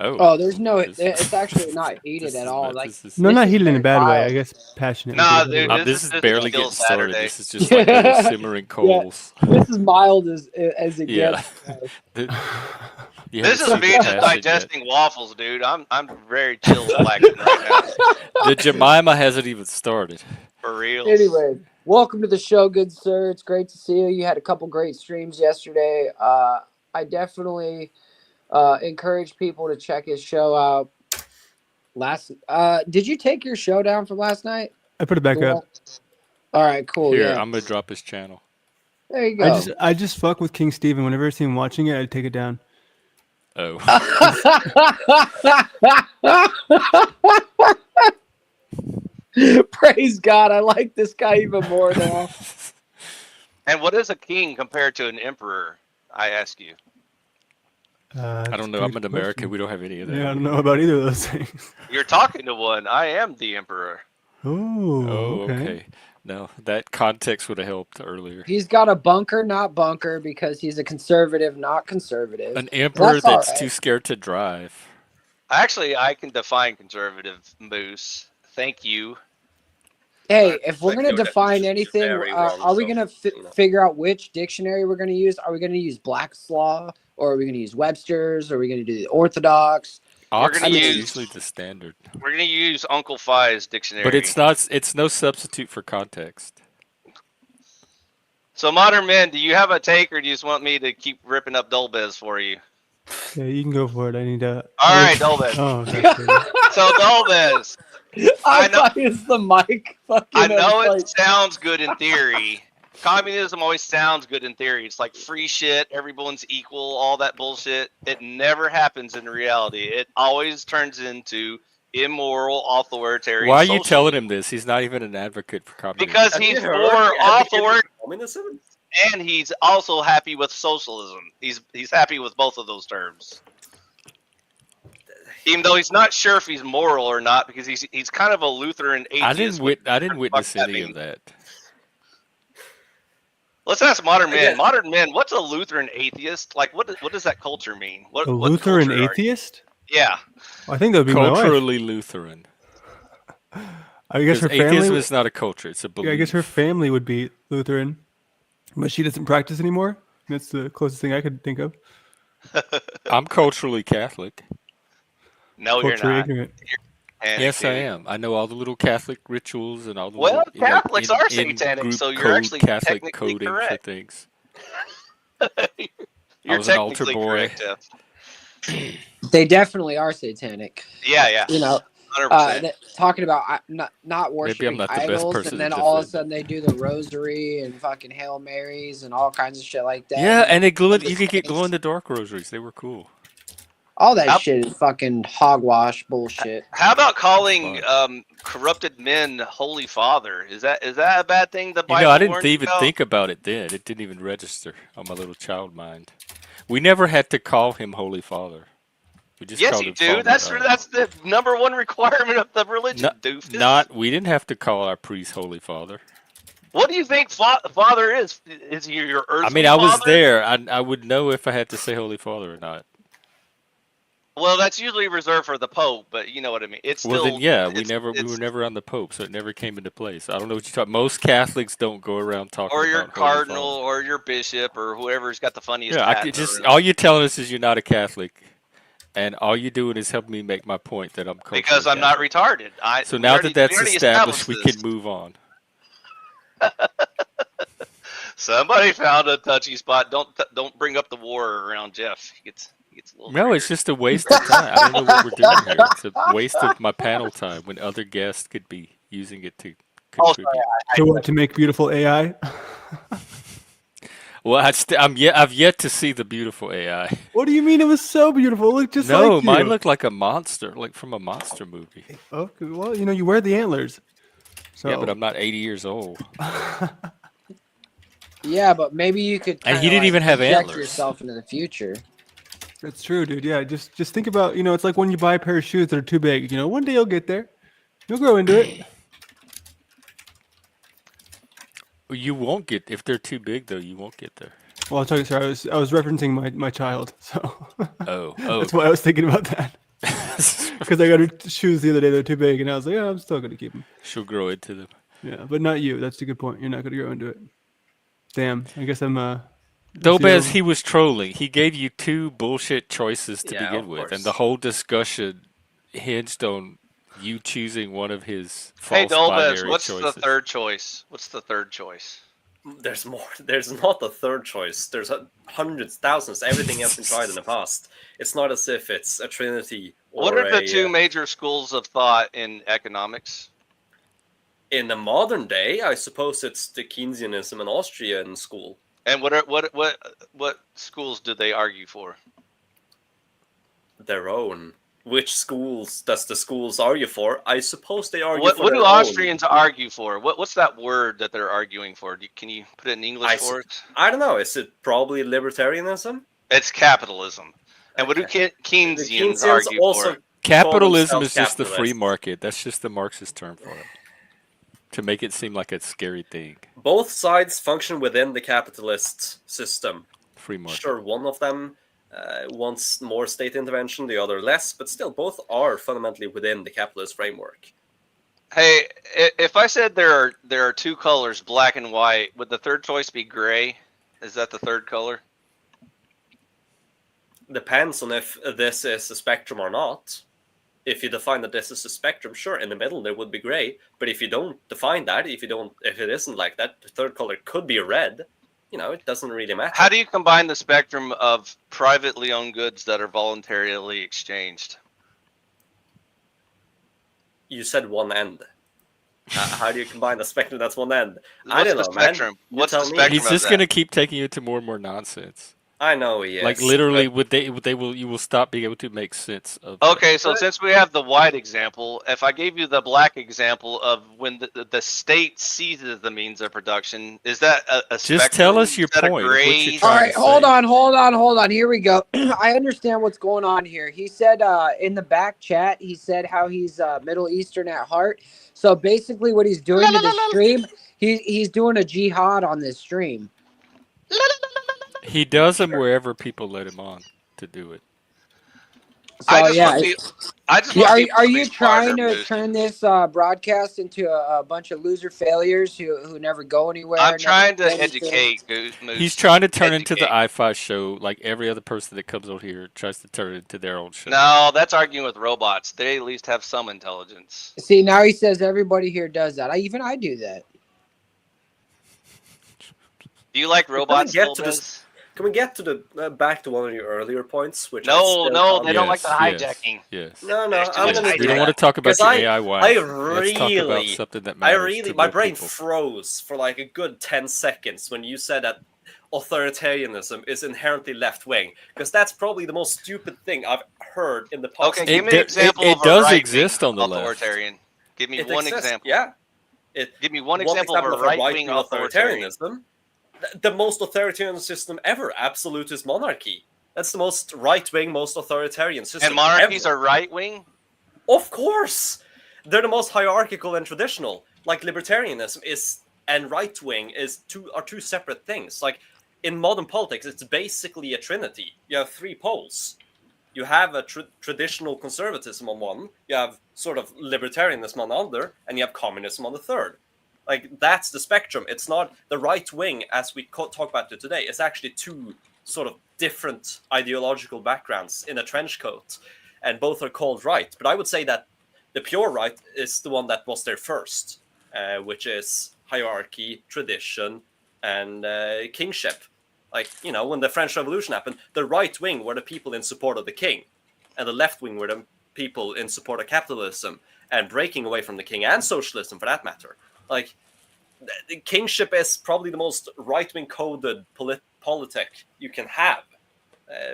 Oh, there's no. this- It's actually not heated this at is all. not- Like this is- No, This not is heated in a very bad way. I mild. guess passionate. Nah, would be a better dude, word. this is This is barely Chill getting started. Saturday. This is just like little simmering coals. This is mild as it Yeah. gets. The- you This haven't is seen me the just passion yet. digesting waffles, dude. I'm very chill relaxing right now. The Jemima hasn't even started. For real. Anyway, welcome to the show, good sir. It's great to see you. You had a couple great streams yesterday. I definitely encourage people to check his show out. Did you take your show down from last night? I put it back up. All right, cool. Here, Yeah, I'm gonna drop his channel. there you go. I just fuck with King Steven. Whenever I see him watching it, I take it down. Oh, Praise God. I like this guy even more now. And what is a king compared to an emperor? I ask you. I don't know. I'm in America. We don't have any of that. Yeah, I don't know about either of those things. You're talking to one. I am the emperor. Oh, Oh, okay. okay. No, that context would have helped earlier. He's got a bunker, not bunker, because he's a conservative, not conservative. An emperor That's all that's right. too scared to drive. Actually, I can define conservative, Moose. Thank you. Hey, if we're Like, going to your define definition is anything, very wrong, are we so, going to you know. figure out which dictionary we're going to use? Are we going to use Black's Law, or are we going to use Webster's, or are we going to do the Orthodox? We're gonna Oxford is use- usually the standard, We're gonna use Uncle Fi's dictionary. but it's not. It's no substitute for context. So, modern men, do you have a take, or do you just want me to keep ripping up Dolbez for you? Yeah, you can go for it. I need to. All right, Dolbez. Oh, okay. So, Dolbez, I I know- thought it's the mic. Fucking I know like, it sounds good in theory. Communism always sounds good in theory. It's like free shit, everyone's equal, all that bullshit. It never happens in reality. It always turns into immoral, authoritarian. Why are you socialism. telling him this? He's not even an advocate for communism. Because Have he's you for heard the advocate author, of communism? and he's also happy with socialism. He's happy with both of those terms. Even though he's not sure if he's moral or not, because he's kind of a Lutheran atheist. I didn't witness that any mean? of that. Let's ask modern men. Again- Modern men, what's a Lutheran atheist? Like, what does that culture mean? What A what Lutheran culture are you? atheist? Yeah. I think that would be my wife. Culturally Lutheran. I guess Because her atheism family. is not a culture; it's a belief. Yeah, I guess her family would be Lutheran, but she doesn't practice anymore. That's the closest thing I could think of. I'm culturally Catholic. No, you're Culturally not. ignorant. Yes, I am. I know all the little Catholic rituals and all the Well, little Catholics are in satanic, group so you're code, actually Catholic technically coding for correct. things. I You're was an altar technically boy. correct, Jeff. They definitely are satanic. Yeah. You know, 100%. talking about not Maybe I'm worshiping not the best idols, person and to then all of a defend. sudden they do the rosary and fucking Hail Marys and all kinds of shit like that. Yeah, and they glue. Like You could get glow in the dark rosaries. They were cool. all that How- shit is fucking hogwash bullshit. How about calling fun. corrupted men Holy Father? Is that a bad thing? The You Bible know, I didn't warns even about? think about it then. It didn't even register on my little child mind. We never had to call him Holy Father. We just Yes, called you him do. Father. That's the number one requirement of the religion, doofus. We didn't have to call our priest Holy Father. What do you think Father is? Is he your earthly I mean, I was father? there. I would know if I had to say Holy Father or not. Well, that's usually reserved for the Pope, but you know what I mean. It's Well, still. then, yeah, we it's, were never on the Pope, so it never came into place. I don't know what you talk. Most Catholics don't go around talking or your about Holy cardinal, Father. or your bishop, or whoever's got the funniest Yeah, hat. all you're telling us is you're not a Catholic, and all you're doing is helping me make my point that I'm culturally because I'm not Catholic. retarded. So We now already that's established, we this. can move on. Somebody found a touchy spot. Don't bring up the war around Jeff. He gets a little. No, it's triggered. just a waste of time. I don't know what we're doing here. It's a waste of my panel time when other guests could be using it to Oh, contribute. To make beautiful AI. Well, I've yet to see the beautiful AI. What do you mean? It was so beautiful. It looked just No, like you. mine looked like a monster, like from a monster movie. Okay, well, you wear the antlers. So. Yeah, but I'm not 80 years old. Yeah, but maybe you could. And he kinda, didn't even have project antlers. yourself into the future. That's true, dude. Yeah, just think about, it's like when you buy a pair of shoes that are too big. One day you'll get there. You'll grow into it. You won't get if they're too big, though. You won't get there. Well, I'll tell you, sorry, I was referencing my child, so Oh, that's why I was thinking about that. Because I got her shoes the other day, they're too big, and I was like, yeah, I'm still gonna keep them. She'll grow into them. Yeah, but not you. That's a good point. You're not gonna grow into it. Damn, I guess I'm Dobez, he was trolling. He gave you two bullshit choices to Yeah, begin of with, and course. the whole discussion hinged on you choosing one of his Hey, false Dolbez, binary what's choices. the third choice? What's the third choice? There's more. There's not a third choice. There's hundreds, thousands. Everything has been tried in the past. It's not as if it's a trinity or What are the two major schools of thought in economics? in the modern day, I suppose it's the Keynesianism in Austrian school. And what schools do they argue for? Their own. Which schools does the schools argue for? I suppose they argue for What their do own. Austrians argue for? What's that word that they're arguing for? Can you put it in English for us? I don't know. Is it probably libertarianism? It's capitalism. And what do Okay. Keynesians argue for? Capitalism is themselves just the free capitalists. market. That's just the Marxist term for it. To make it seem like a scary thing. Both sides function within the capitalist system. Free market. Sure, one of them wants more state intervention, the other less, but still both are fundamentally within the capitalist framework. Hey, if I said there are two colors, black and white, would the third choice be gray? Is that the third color? Depends on if this is a spectrum or not. If you define that this is a spectrum, sure, in the middle there would be gray. But if you don't define that, if it isn't like that, the third color could be red. It doesn't really matter. How do you combine the spectrum of privately owned goods that are voluntarily exchanged? You said one end. How do you combine the spectrum that's one end? I What's don't the know, spectrum? man. You What's the tell me. spectrum? He's just going to keep taking you to more and more nonsense. I know he is. Like literally, you will stop being able to make sense of. Okay, so since we have the white example, if I gave you the black example of when the state seizes the means of production, is that a Just spectrum? tell us your Is that a point of what gray? you're All trying right, to hold say. on. Here we go. I understand what's going on here. He said in the back chat, he said how he's Middle Eastern at heart. So basically, what he's doing to the stream, he's doing a jihad on this stream. He does them wherever people let him on to do it. So I just yeah, want I just want people are to be you smarter, trying to Moose. turn this broadcast into a bunch of loser failures who never go anywhere? I'm never trying do to anything? educate Moose. He's trying to turn into the Educate. I-Fi show like every other person that comes on here tries to turn it into their own show. No, that's arguing with robots. They at least have some intelligence. See, now he says everybody here does that. I do that. Do you like robots, get to Lopez? Can we get to the back to one of your earlier points, which I No, still no, can't they don't like the Yes, hijacking. yes. No, There's too I'm much gonna We do don't hijacking. want to that. talk about 'Cause your I AI wife. Let's talk about really, something that matters to my real brain people. froze for like a good 10 seconds when you said that authoritarianism is inherently left wing, because that's probably the most stupid thing I've heard in the past. Okay, It give me do- an example it of a does right-wing exist on the left. authoritarian. Give me It one exists, example. yeah. Give me one example of a right-wing authoritarian. authoritarianism. The most authoritarian system ever, absolutist monarchy. That's the most right-wing, most authoritarian system And monarchies ever. are right-wing? Of course, they're the most hierarchical and traditional. Like libertarianism is and right wing are two separate things. Like in modern politics, it's basically a trinity. You have three poles. You have a traditional conservatism on one. You have sort of libertarianism on the other, and you have communism on the third. Like that's the spectrum. It's not the right wing as we talk about it today. It's actually two sort of different ideological backgrounds in a trench coat, and both are called right. But I would say that the pure right is the one that was there first, which is hierarchy, tradition, and kingship. Like, you know, when the French Revolution happened, the right wing were the people in support of the king, and the left wing were the people in support of capitalism and breaking away from the king and socialism for that matter. Like, the kingship is probably the most right wing coded politic you can have,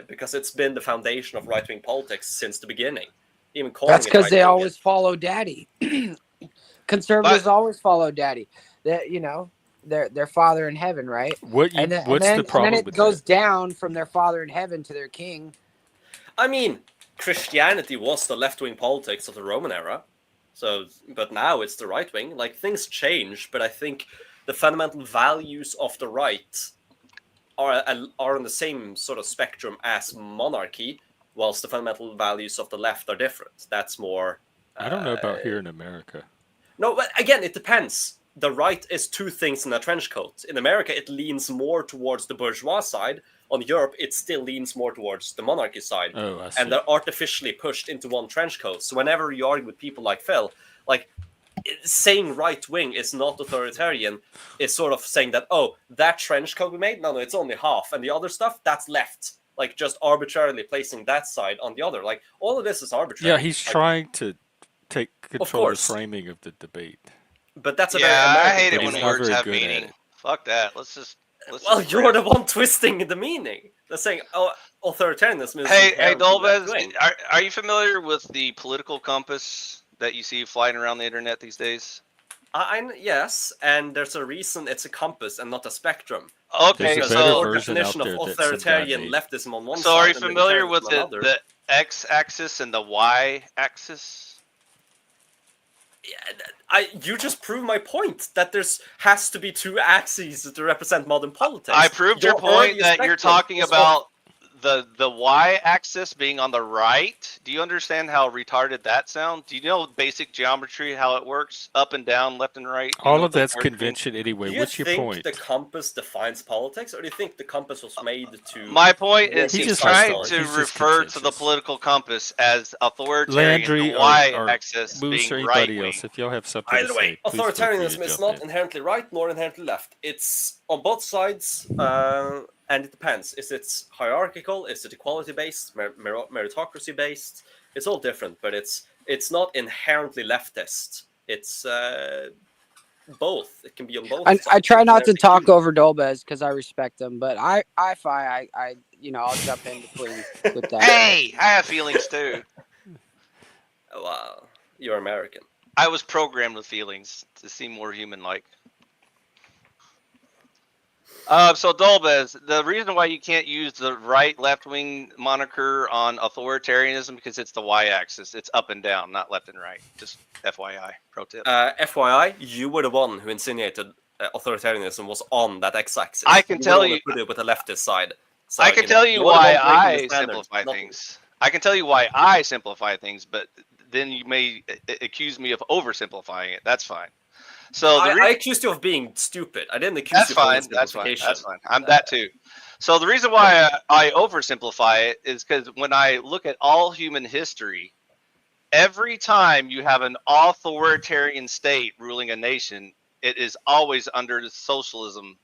because it's been the foundation of right wing politics since the beginning. Even calling That's it because they right-wing always follow daddy. Conservatives always follow daddy. That their father in heaven, right? What's the problem and then it with goes that? down from their father in heaven to their king. I mean, Christianity was the left-wing politics of the Roman era. So, but now it's the right wing. Like, things change, but I think the fundamental values of the right are on the same sort of spectrum as monarchy, whilst the fundamental values of the left are different. That's more. I don't know about here in America. No, but again, it depends. The right is two things in a trench coat. In America, it leans more towards the bourgeois side. On Europe, it still leans more towards the monarchy side. Oh, I see. And they're artificially pushed into one trench coat. So whenever you argue with people like Phil, like, saying right wing is not authoritarian is sort of saying that, oh, that trench coat we made, no, it's only half, and the other stuff, that's left. Like, just arbitrarily placing that side on the other. Like, all of this is arbitrary. Yeah, he's trying to take control of the course. framing of the debate. But that's a Yeah, very I American hate it but thing. when he's not words very have good at meaning. it. Fuck that. Let's just Well, just you're rip. the one twisting the meaning. They're saying, oh, authoritarianism is Hey, inherently Dolbez, left-wing. are you familiar with the political compass that you see flying around the internet these days? Yes, and there's a reason it's a compass and not a spectrum. Okay, There's a so better Our version definition out of there that some guy authoritarian made. leftism on one so side are you and familiar with libertarianism on the another. x-axis and the y-axis? You just proved my point that has to be two axes to represent modern politics. I proved your point earlier that you're spectrum talking was about the y-axis being on the right. Do you understand how retarded that sounds? Do you know basic geometry, how it works, up and down, left and right? Do you know All what of those that's words mean? convention anyway. Do you What's your think point? the compass defines politics, or do you think the compass was made to? My point is He's he's just trying contentious. to He's just refer to the contentious. political compass as authoritarian, Landry the or y-axis Moose or being anybody right-wing. else, if y'all have something to Either say, way, please feel free to authoritarianism is jump not in. inherently right nor inherently left. It's on both sides, and it depends. Is it hierarchical? Is it equality-based, meritocracy-based? It's all different, but it's not inherently leftist. It's both. It can be on both sides. I try not to It's talk inherently over Dolbez because I respect him, but I I'll jump in between with that. Hey, I have feelings too. human. Wow, you're American. I was programmed with feelings to seem more human-like. So Dolbez, the reason why you can't use the right left-wing moniker on authoritarianism because it's the y-axis. It's up and down, not left and right. Just FYI, pro tip. FYI, you were the one who insinuated authoritarianism was on that x-axis. I can You were tell the one you- who put it with the leftist side. So, I can tell you you're the one why breaking the I standard, simplify not- things. I can tell you why I simplify things, but then you may accuse me of oversimplifying it. That's fine. So I accused you of being stupid. I didn't accuse that's you of fine. That's fine. oversimplification. That's fine. I'm that too. So the reason why I oversimplify it is because when I look at all human history, every time you have an authoritarian state ruling a nation, it is always under the socialism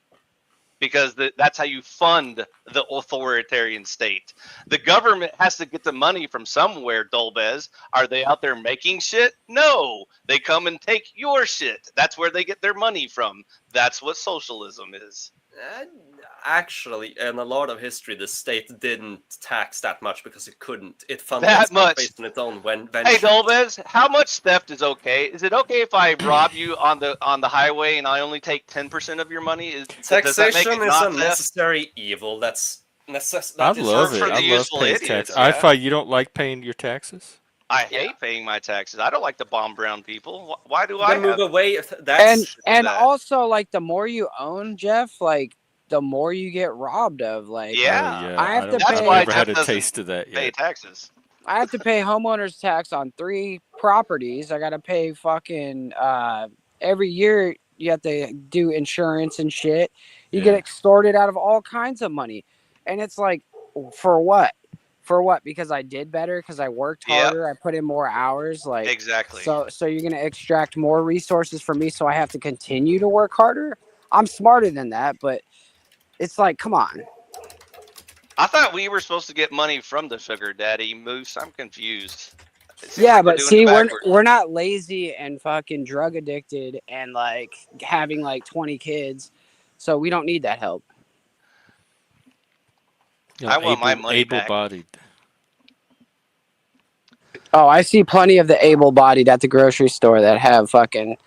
because that's how you fund the authoritarian state. The government has to get the money from somewhere, Dolbez. Are they out there making shit? No. They come and take your shit. That's where they get their money from. That's what socialism is. Actually, in a lot of history, the state didn't tax that much because it couldn't. It funded That itself much. based on its own venture. Hey Dolbez, how much theft is okay? Is it okay if I rob you on the highway and I only take 10% of your money? Does that make Taxation it is not a theft? necessary evil. That's I love for it. the I love useful paying idiots, taxes. I yeah. thought you don't like paying your taxes. I hate paying my taxes. I don't like to bomb brown people. Why do You I can move have away. And That's and that? also like the more you own, Jeff, like the more you get robbed of. Like Yeah. Oh, yeah. I have to That's I've pay. why never had Jeff a doesn't taste of that pay yet. taxes. I have to pay homeowners tax on 3 properties. I got to pay fucking every year. You have to do insurance and shit. You get Yeah. extorted out of all kinds of money, and it's like, for what? For what? Because I did better. Because I worked Yep. harder. I put in more hours. Like Exactly. So you're gonna extract more resources from me, so I have to continue to work harder. I'm smarter than that, but it's like, come on. I thought we were supposed to get money from the sugar daddy Moose. I'm confused. It seems Yeah, like we're but doing see, it we're backwards. we're not lazy and fucking drug addicted and like having like 20 kids, so we don't need that help. You know, I want my money back. able-bodied. Oh, I see plenty of the able-bodied at the grocery store that have fucking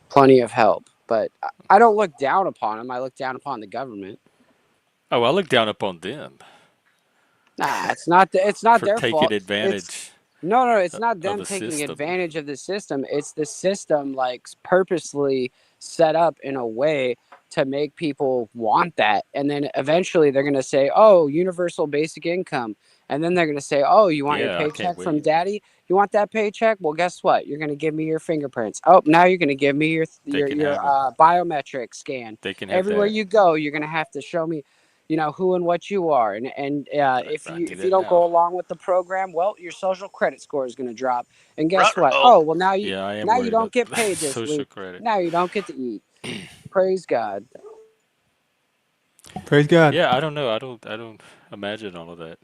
plenty of help, but I don't look down upon them. I look down upon the government. Oh, I look down upon them Nah, it's not for their taking fault. advantage No, it's not of them the taking system. advantage of the system. It's the system like purposely set up in a way to make people want that. And then eventually they're going to say, "Oh, universal basic income." And then they're going to say, "Oh, you want your Yeah, I can't paycheck from wait. daddy? You want that paycheck? Well, guess what? You're going to give me your fingerprints. Oh, now you're going to give me They can have 'em. biometric scan. They can have Everywhere that. you go, you're going to have to show me who and what you are, and if I you do if that you don't go now. along with the program, well, your social credit score is going to drop, and guess what? Ruh-roh. Oh, well, Yeah, I am now you worried don't about get paid this social week. credit. Now you don't get to eat. Praise God. Praise God. Yeah, I don't know. I don't imagine all of that.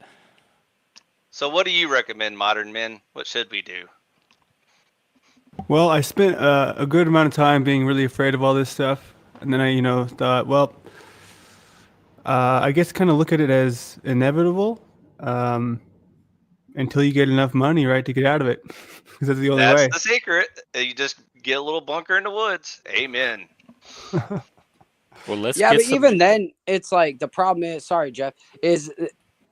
So what do you recommend, modern men? What should we do? Well, I spent a good amount of time being really afraid of all this stuff, and then I thought, well, I guess kind of look at it as inevitable until you get enough money, right, to get out of it, because that's the only That's way. the secret. You just get a little bunker in the woods. Amen. Well, let's Yeah, get but some. even then, it's like the problem is, sorry, Jeff, is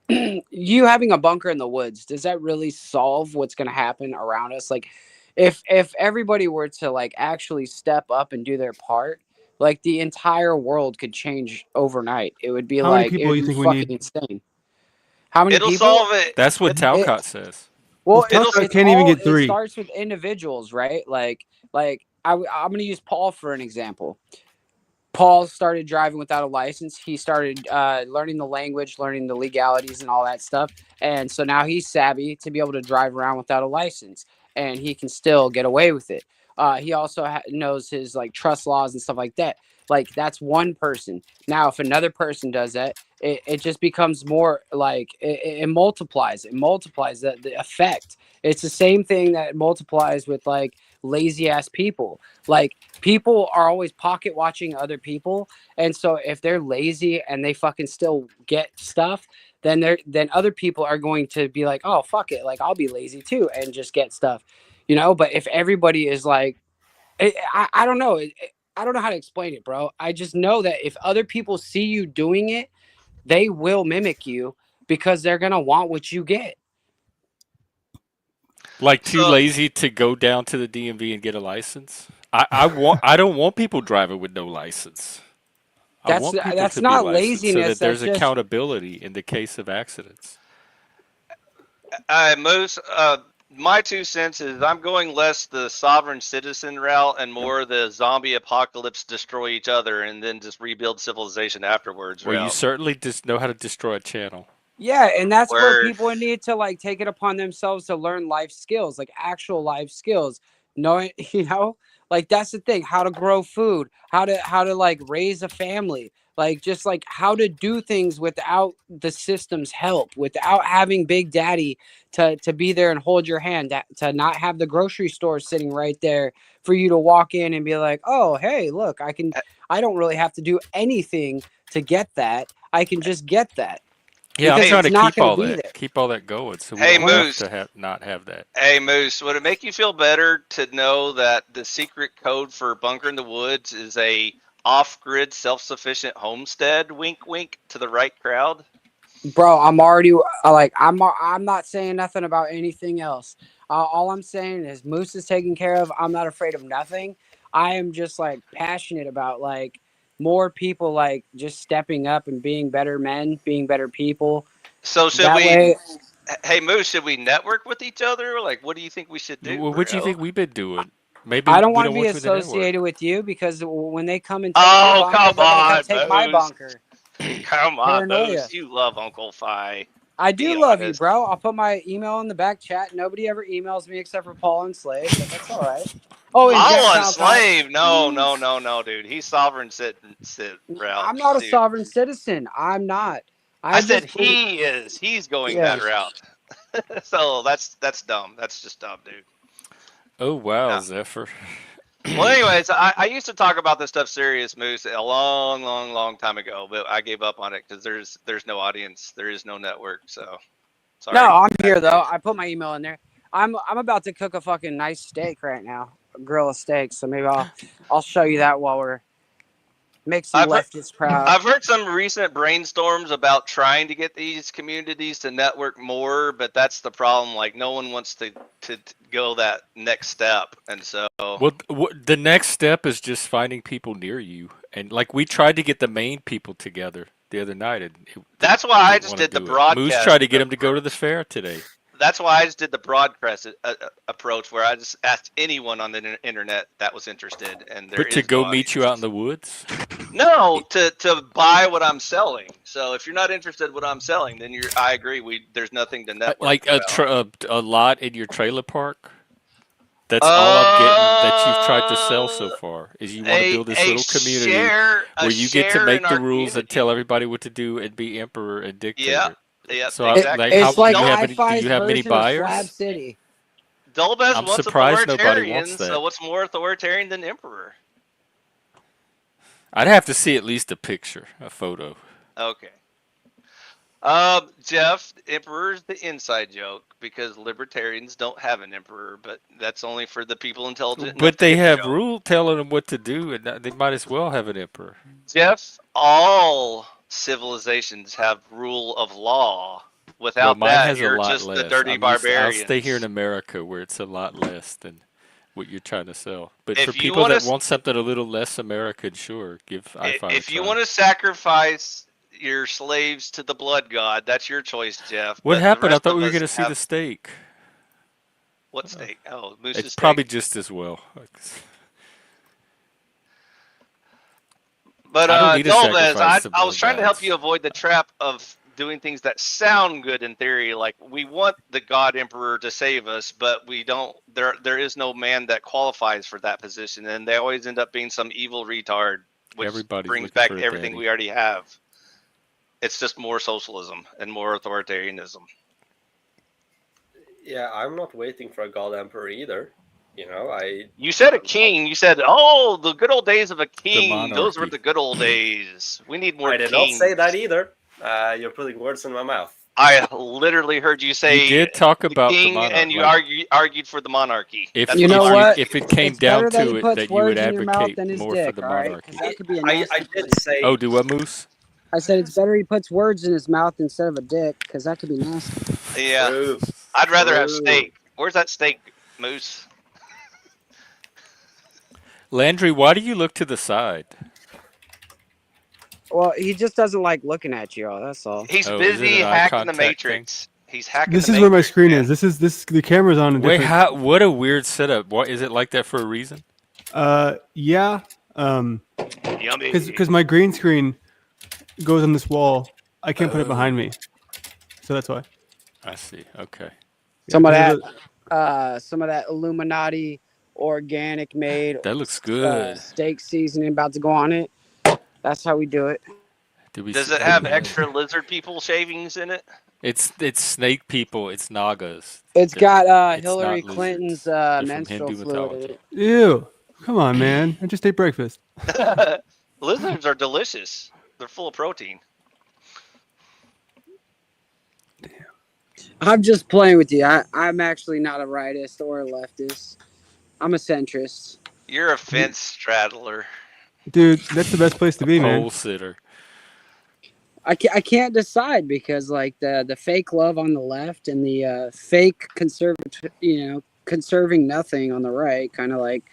you having a bunker in the woods. Does that really solve what's going to happen around us? Like, if everybody were to like actually step up and do their part, like the entire world could change overnight. It would be How many like it people would do you be think we fucking need? insane. How many It'll people? solve it. That's what It- It, Talcott says. Well, It'll Tucker it's can't even all get it 3. starts with individuals, right? Like I'm gonna use Paul for an example. Paul started driving without a license. He started learning the language, learning the legalities, and all that stuff. And so now he's savvy to be able to drive around without a license, and he can still get away with it. He also knows his like trust laws and stuff like that. Like that's one person. Now, if another person does that, it just becomes more like it multiplies. It multiplies the effect. It's the same thing that multiplies with like lazy ass people. Like people are always pocket watching other people, and so if they're lazy and they fucking still get stuff, then other people are going to be like, oh fuck it, like I'll be lazy too and just get stuff, but if everybody is like, I don't know, I don't know how to explain it, bro. I just know that if other people see you doing it, they will mimic you because they're gonna want what you get. Like too So lazy to go down to the DMV and get a license. I don't want people driving with no license. I that's want people that's to be not licensed so laziness, that there's that's just accountability in the case of accidents. Moose, my 2 cents is I'm going less the sovereign citizen route and more the zombie apocalypse, destroy each other and then just rebuild civilization afterwards Well, you route. certainly just know how to destroy a channel. Yeah, and that's where Word. people need to like take it upon themselves to learn life skills, like actual life skills. Knowing, like that's the thing, how to grow food, how to like raise a family, like just like how to do things without the system's help, without having Big Daddy to be there and hold your hand, to not have the grocery store sitting right there for you to walk in and be like, "Oh, hey, look, I don't really have to do anything to get that. I can just get that." Yeah, I'm Because trying it's to not keep going to all be that, there. keep all that going, so we Hey, don't have Moose. to not have that. Hey, Moose, would it make you feel better to know that the secret code for Bunker in the Woods is a off-grid, self-sufficient homestead? Wink, wink to the right crowd. Bro, I'm already like I'm not saying nothing about anything else. All I'm saying is Moose is taken care of. I'm not afraid of nothing. I am just like passionate about like more people like just stepping up and being better men, being better people. So should That we? way, Hey, Moose, should we network with each other? Like, what do you think we should do, Well, what do you bro? think we've been doing? Maybe I don't we want to don't be want you in the network. associated with you because when they come and take your Oh, bunker, come they're gonna come on, take my Moose. bunker. Come on, Paranoia. Moose. You love Uncle Fi. I Be do love you, honest. bro. I'll put my email in the back chat. Nobody ever emails me except for Paul and Slave, but that's all right. Oh, and Jeff Paul and Talcott. Slave. No, dude. He's sovereign sit route. I'm not a Dude. sovereign citizen. I'm not. I said just he is. He's going Yeah. that route. So that's dumb. That's just dumb, dude. Oh wow, Yeah. Zephyr. Well, anyways, I used to talk about this stuff serious, Moose, a long time ago, but I gave up on it because there's no audience, there is no network. So sorry. No, I'm Bad here news. though. I put my email in there. I'm about to cook a fucking nice steak right now, grill a steak. So maybe I'll show you that while we're make some leftists proud. I've heard some recent brainstorms about trying to get these communities to network more, but that's the problem. Like no one wants to go that next step, and so. Well, the next step is just finding people near you, and like we tried to get the main people together the other night, and that's why I just did the broadcast. Moose tried to get them to go to the fair today. That's why I just did the broadcast approach, where I just asked anyone on the internet that was interested, and there. But to go meet you out in the woods? No, to buy what I'm selling. So if you're not interested in what I'm selling, then I agree. There's nothing to network. Like a lot in your trailer park. That's all I'm getting that you've tried to sell so far. Is you want to build this little community where you get to make the rules and tell everybody what to do and be emperor and dictator. Yeah. So exactly. It's like do you have many buyers? Slab City. Dolbez I'm wants surprised nobody authoritarian, wants that. so what's more authoritarian than emperor? I'd have to see at least a picture, a photo. Okay. Jeff, emperor's the inside joke because libertarians don't have an emperor, but that's only for the people intelligent. But they have rule telling them what to do, and they might as well have an emperor. Jeff, all civilizations have rule of law. Without mine that, has you're a lot just less. the dirty barbarians. I'll stay here in America where it's a lot less than what you're trying to sell. But If for you people wanna that want something a little less American, sure, give I-5 If you want to sacrifice your slaves to the blood god, that's your choice, Jeff. What but happened? I thought we were going to see the steak. What steak? Oh, Moose's It's steak. probably just as well. But Dolbez, I was trying to help you avoid the trap of doing things that sound good in theory. Like we want the God Emperor to save us, but we don't. There is no man that qualifies for that position, and they always end up being some evil retard, which brings back everything we already have. It's just more socialism and more authoritarianism. Yeah, I'm not waiting for a God Emperor either. You said a king. You said, "Oh, the good old days of a king. Those were the good old days. We need more." I did not say that either. You're putting words in my mouth. I literally heard you say you did talk about king, the monarchy, and you argued for the monarchy. If it came down to it, that you would advocate more for the monarchy. That could be a I did say. Oh, do what, Moose? I said it's better he puts words in his mouth instead of a dick, because that could be nasty. Yeah, True. I'd rather have steak. Where's that steak, Moose? Landry, why do you look to the side? Well, he just doesn't like looking at you. That's all. He's busy hacking the Matrix. He's hacking. This the is where my Matrix, screen man. is. The camera's on a Wait, different. what a weird setup. What is it like that for a reason? Yeah. Yummy. Because my green screen goes on this wall. I can't put it behind me, so that's why. I see. Okay. Some of Yeah, that, some of that Illuminati organic made That looks good. steak seasoning about to go on it. That's how we do it. Does it have extra lizard people shavings in it? It's snake people. It's Nagas. It's They're- got it's Hillary not lizards. Clinton's They're from menstrual Hindu fluid in mythology. it. Ew! Come on, man. I just ate breakfast. Lizards are delicious. They're full of protein. I'm just playing with you. I'm actually not a rightist or a leftist. I'm a centrist. You're a fence straddler. Dude, that's the best place to be, man. Pole sitter. I can't decide because like the fake love on the left and the fake conserving nothing on the right, kind of like.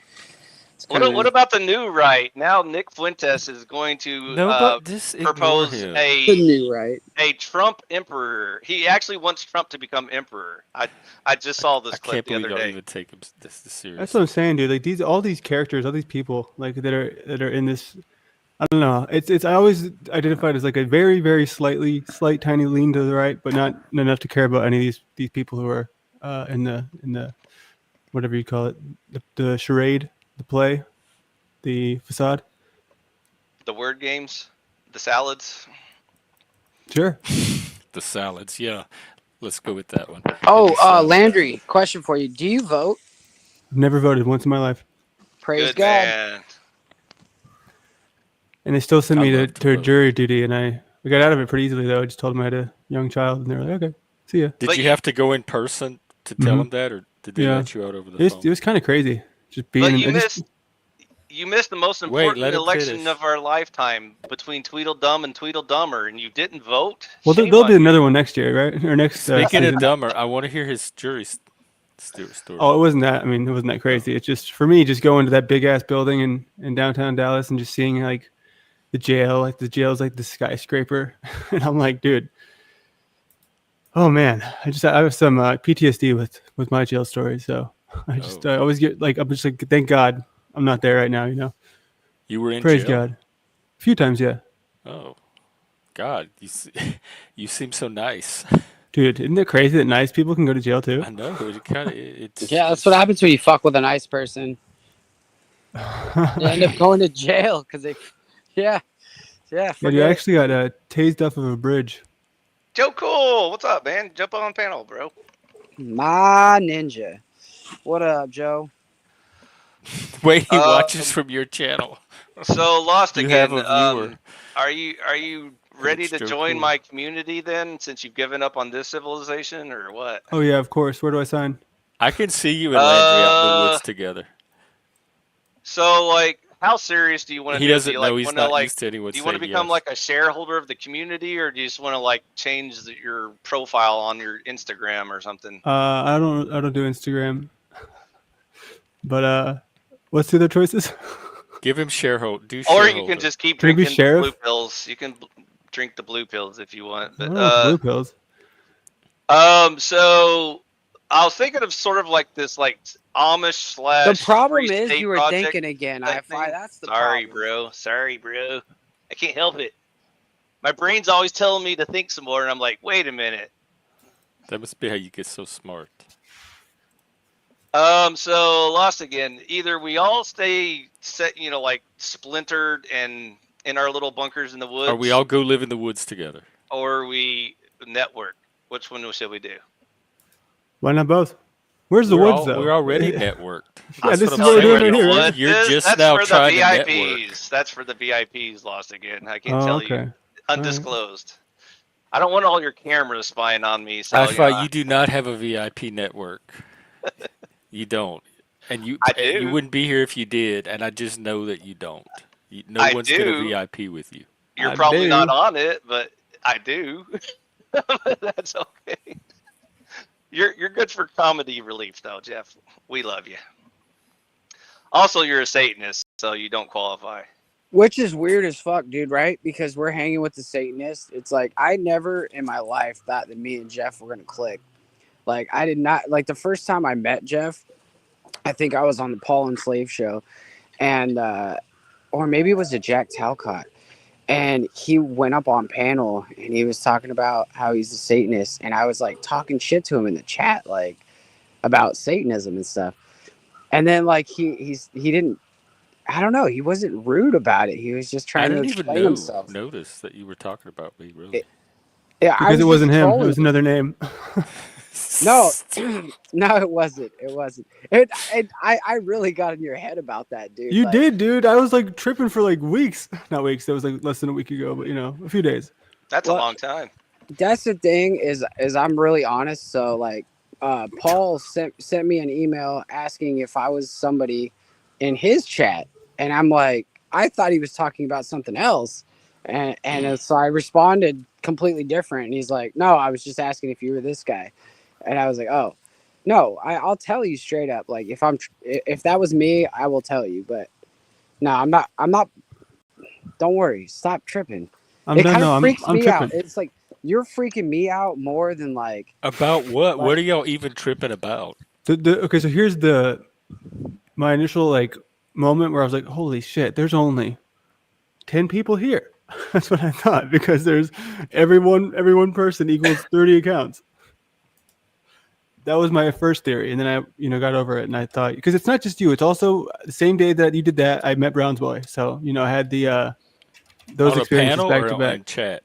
What about the new right? Now Nick Fuentes is going to No, but just ignore propose him. the new right? a Trump emperor. He actually wants Trump to become emperor. I just saw this I clip can't the believe other y'all day. even take him this serious. That's what I'm saying, dude. Like all these characters, all these people, like that are in this. I don't know. It's I always identified as like a very, very slight, tiny lean to the right, but not enough to care about any of these people who are in the whatever you call it, the charade, the play, the facade. The word games, the salads. Sure. The salads, yeah. Let's go with that one. Oh, Landry, question for you. Do you vote? I've never voted once in my life, Praise Good God. man. and they still sent me I love to to vote. jury duty, and I got out of it pretty easily though. I just told them I had a young child, and they were like, "Okay, see ya." Did But you you- have to go in person to tell Mhm. them that, or did they Yeah. let you out over the It phone? was kind of crazy, just being. But in, you missed the most Wait, important let him election finish. of our lifetime between Tweedledum and Tweedledummer, and you didn't vote. well, Shame they'll on do you. another one next year, right? Or next. Speaking season. of dumber, I want to hear his jury story. Oh, it wasn't that. I mean, it wasn't that crazy. It's just for me, just going to that big ass building in downtown Dallas and just seeing like the jail, like the jail's like the skyscraper, and I'm like, dude, oh man, I have some PTSD with my jail story, so I just I always get like I'm just like thank God I'm not there right now, you know. You were in Praise jail? God, a few times, yeah. Oh, God, you seem so nice. Dude, isn't it crazy that nice people can go to jail too? I know it kind of. It's Yeah, that's what happens when you fuck with a nice person. You end up going to jail because they. Yeah. Yeah. Yeah, Forget you it. actually got tased off of a bridge. Joe Cool, what's up, man? Jump on panel, bro. My ninja. What up, Joe? Wait, he watches from your channel. So Lost You again. have a viewer. Are you ready it's to Joe join Cool. my community then, since you've given up on this civilization, or what? Oh yeah, of course. Where do I sign? I can see you and Landry out in the woods together. So like, how serious do you want to He do? doesn't do you, know like, he's wanna, not like, used to anyone do you want to saying become yes. like a shareholder of the community, or do you just want to like change your profile on your Instagram or something? I don't do Instagram. But what's the other choices? Give him shareholder. Do Or shareholder. you can just keep Can it be drinking the sheriff? blue pills. You can drink the blue pills if you want. I But don't know, blue pills. so I was thinking of sort of like this, like Amish slash. The problem free is state you were project thinking again. type thing. That's the Sorry, problem. bro. Sorry, bro. I can't help it. My brain's always telling me to think some more, and I'm like, wait a minute. That must be how you get so smart. So Lost again. Either we all stay set, like splintered and in our little bunkers in the woods, Or we all go live in the woods together. or we network. Which one should we do? Why not both? Where's the woods though? We're already networked. Yeah, That's this what is I'm what we're saying. doing right here, right? You're just That's now for trying the to VIPs. network. That's for the VIPs. Lost again. I can't Oh, tell okay. you. Undisclosed. I don't want all your cameras spying on me. So You do not have a VIP network. You don't, and you I do. you wouldn't be here if you did. And I just know that you don't. No I one's do. gonna VIP with you. You're I probably do. not on it, but I do. That's okay. You're good for comedy relief, though, Jeff. We love you. Also, you're a Satanist, so you don't qualify. Which is weird as fuck, dude, right? Because we're hanging with the Satanists. It's like I never in my life thought that me and Jeff were gonna click. Like I did not like the first time I met Jeff, I think I was on the Paul and Slave show, and or maybe it was a Jack Talcott. And he went up on panel and he was talking about how he's a Satanist, and I was like talking shit to him in the chat, like about Satanism and stuff. And then like he didn't, I don't know, he wasn't rude about it. He was just I trying to didn't even explain himself. notice that you were talking about me, really. Yeah, I Because was it wasn't just him. It trolling was him. another name. No, no, it wasn't. It wasn't. I really got in your head about that, dude. You like, did, dude. I was like tripping for like weeks. Not weeks. That was like less than a week ago, but you know, a few days. That's Well, a long time. That's the thing is I'm really honest. So like, Paul sent me an email asking if I was somebody in his chat, and I'm like, I thought he was talking about something else, and so I responded completely different. And he's like, no, I was just asking if you were this guy, and I was like, oh, no, I'll tell you straight up. Like if that was me, I will tell you. But no, I'm not. Don't worry. Stop tripping. I'm It done. kind No, of I'm freaks me tripping. out. It's like you're freaking me out more than like. About what? Like- What are y'all even tripping about? Okay, so here's my initial like moment where I was like, holy shit, there's only 10 people here. That's what I thought, because there's every one person equals 30 accounts. That was my first theory, and then I got over it, and I thought, because it's not just you, it's also the same day that you did that, I met Brown's boy, so I had the those On a experiences panel back or to back. in chat?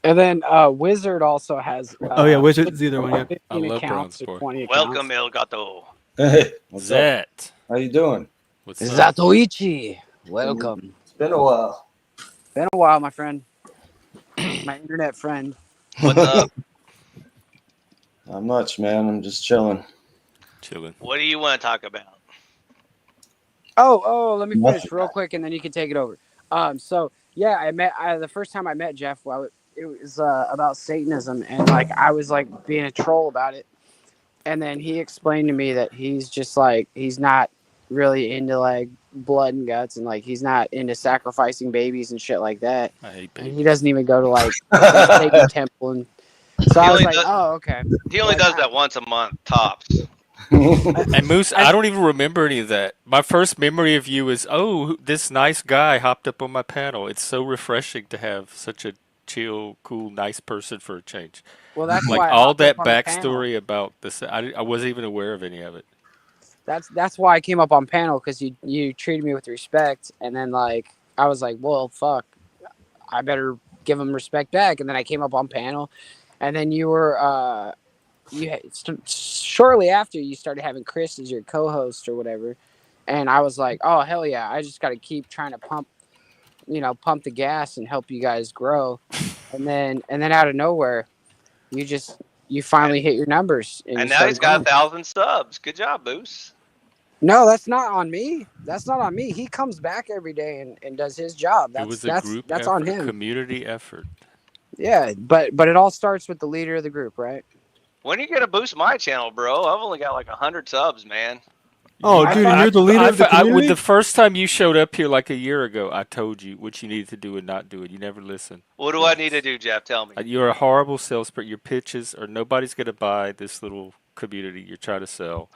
And then Wizard also has. Oh yeah, Wizard's the other one. Yeah, 15 I love accounts Brown's or boy. 20 accounts. Welcome, El Gato. Hey, what's up? Zet. How you doing? What's up? Zatoichi, welcome. It's been a while. Been a while, my friend. My internet friend. What's up? Not much, man. I'm just chilling. Chilling. What do you want to talk about? Oh, let me finish Nothing. real quick, and then you can take it over. So yeah, the first time I met Jeff, well, it was about Satanism, and like I was like being a troll about it, and then he explained to me that he's just like he's not really into like blood and guts, and like he's not into sacrificing babies and shit like that, I hate and babies. he doesn't even go to like the Satan temple, and so I was only like, does- oh, okay. He only Like, does that once a month, tops. And Moose, I don't even remember any of that. My first memory of you is, oh, this nice guy hopped up on my panel. It's so refreshing to have such a chill, cool, nice person for a change. Well, that's Like why I all hopped that up on the panel. backstory about this, I wasn't even aware of any of it. That's why I came up on panel, because you treated me with respect, and then like I was like, well, fuck, I better give him respect back, and then I came up on panel, and then you were shortly after you started having Chris as your co-host or whatever, and I was like, oh hell yeah, I just got to keep trying to pump the gas and help you guys grow, and then out of nowhere, you finally hit your numbers, And you now he's started got growing. 1,000 subs. Good job, Boos. No, that's not on me. That's not on me. He comes back every day and does his job. It was That's a group that's effort, on a him. community effort. Yeah, but it all starts with the leader of the group, right? When are you gonna boost my channel, bro? I've only got like 100 subs, man. Oh, dude, and you're the leader of the When community? the first time you showed up here like a year ago, I told you what you needed to do and not do it. You never listened. What do I need to do, Jeff? Tell me. You're a horrible salesperson. Your pitches are nobody's going to buy this little community you're trying to sell.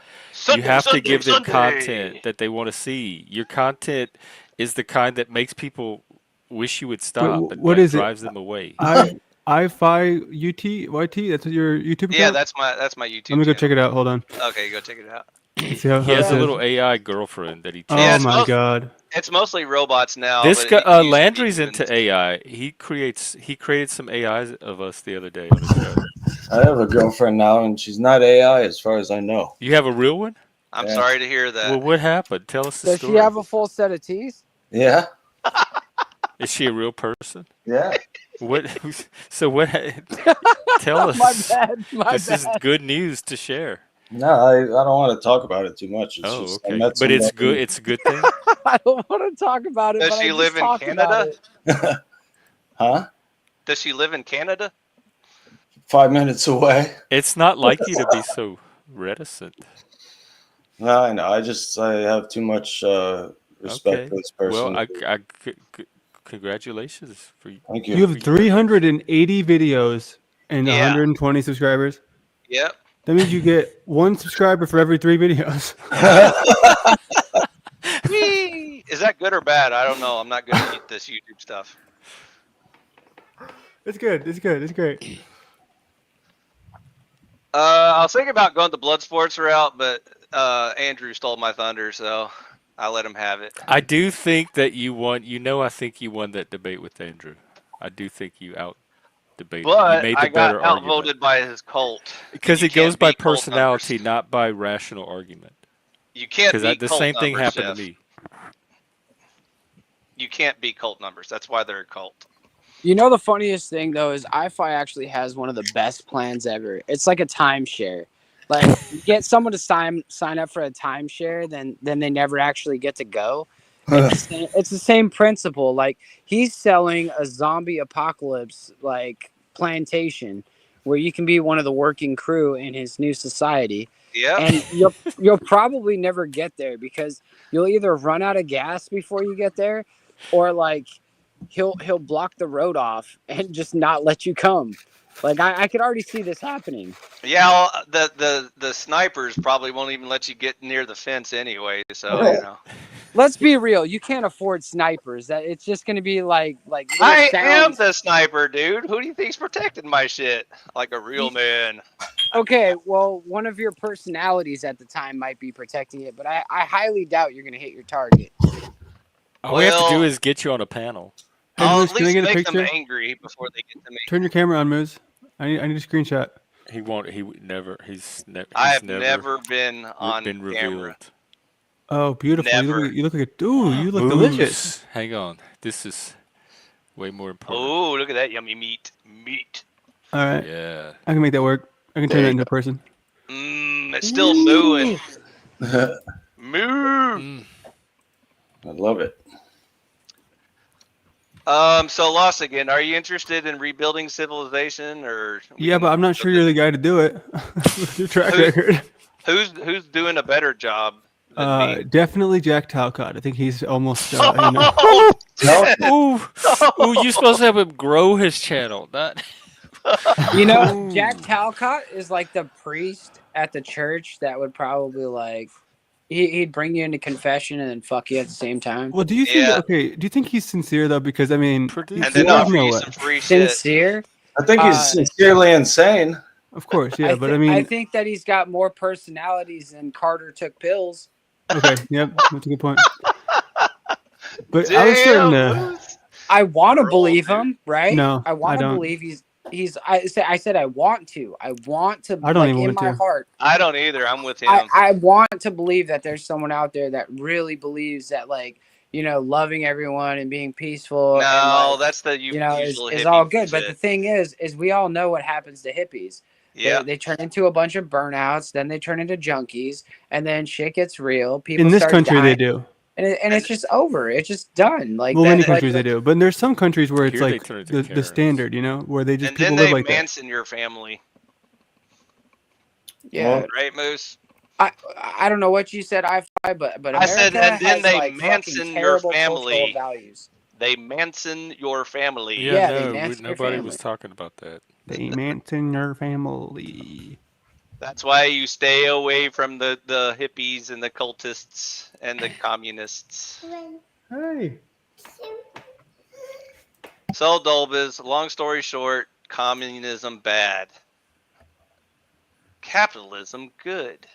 You have to give them content that they want to see. Your content is the kind that makes people wish you would stop and what like, is it? drives them away. I-Fi-UT YT. That's your YouTube account. Yeah, that's my YouTube. Let me go check it out. Hold on. Okay, go check it out. See how He has it a is. little AI girlfriend that he Oh Yeah, it's my most- god. It's mostly robots now. This but guy, it used to be Landry's humans. into AI. He created some AIs of us the other day on his show. I have a girlfriend now, and she's not AI as far as I know. You have a real one? I'm Yeah. sorry to hear that. Well, what happened? Tell us the Does story. she have a full set of teeth? Yeah, Is she a real person? yeah. What? So what? Tell us. My bad. This is good news to share. No, I don't want to talk about it too much. It's Oh, just, I okay. met But it's somebody- good. It's a good thing. I don't want to talk about it. Does but I she just live in talked about Canada? it. Huh? Does she live in Canada? 5 minutes away. It's not like you to be so reticent. No, I know. I have too much respect Okay. this person. Well, congratulations for you. Thank You you. have 380 videos and Yeah. 120 subscribers. Yep. That means you get 1 subscriber for every 3 videos. Whee! Is that good or bad? I don't know. I'm not good at this YouTube stuff. It's good. It's good. It's great. I was thinking about going the blood sports route, but Andrew stole my thunder, so I let him have it. I do think that you won. I think you won that debate with Andrew. I do think you out debated. You But made I the got better argument. outvoted by his cult. Because You it goes can't by beat cult personality, numbers. not by rational argument. You can't Because beat the cult same thing numbers, happened Jeff. to me. You can't beat cult numbers. That's why they're a cult. You know, the funniest thing though is iFi actually has one of the best plans ever. It's like a timeshare. Like you get someone to sign up for a timeshare, then they never actually get to go. It's the same principle. Like he's selling a zombie apocalypse like plantation where you can be one of the working crew in his new society. Yeah. And you'll probably never get there because you'll either run out of gas before you get there, or like he'll block the road off and just not let you come. Like I could already see this happening. Yeah, well, the snipers probably won't even let you get near the fence anyway. So you know. Let's be real. You can't afford snipers. That it's just going to be like little I am sounds. the sniper, dude. Who do you think's protecting my shit? Like a real man. Okay, well, one of your personalities at the time might be protecting it, but I highly doubt you're going to hit your target. All we have to do Well- is get you on a panel. Hey, I'll Moose, at can I least get a make picture? them angry before they get to me. Turn your camera on, Moose. I need a screenshot. He won't. He would never. He's I have never never been on been camera. revealed. Oh, beautiful. Never. You look like a dude. You look delicious. Moose. Hang on. This is way more important. Oh, look at that yummy meat. Meat. All right. Yeah. I can make that work. I can turn There that you into a person. It's still mooing. I Moo. love it. So Lost again. Are you interested in rebuilding civilization, or Yeah, but I'm not sure you're the guy to do it. With your track Who- record. who's doing a better job than me? Definitely Jack Talcott. I think he's almost. Oh, Ooh, you're supposed to have him grow his channel, not. You know, Jack Talcott is like the priest at the church that would probably like he'd bring you into confession and then fuck you at the same time. Well, do you think? Yeah. Okay, do you think he's sincere though? Because I mean, Produce. and then there's offer no you way. some free shit. Sincere? I think he's sincerely insane. Of course, yeah, but I mean, I think that he's got more personalities than Carter took pills. okay, yep, that's a good point. But I was starting to. Moose. I want to Roll, believe dude. him, right? No, I want I to don't. believe he's. I said I want to. I want to. I don't like even in want my to. heart. I don't either. I'm with him. I want to believe that there's someone out there that really believes that, like, you know, loving everyone and being peaceful. No, and, like, that's the you know, usual is hippie all good. But the shit. thing is we all know what happens to hippies. Yeah. They turn into a bunch of burnouts, then they turn into junkies, and then shit gets real. People In this start country, dying, they do. and it's just over. It's just done. Like Well, that, many like, countries they do, but there's some countries where it's Here they like turn into the Karens. standard, you know, where they just And people then live they like that. Manson your family, yeah. right, Moose? I don't know what you said, but America I said, and then has they like Manson fucking your terrible family. cultural values. They Manson your family. Yeah, they no, Manson your nobody family. was talking about that. They Manson your family. That's why you stay away from the hippies and the cultists and the communists. Hey. So, Dolbis, long story short, communism bad. Capitalism good.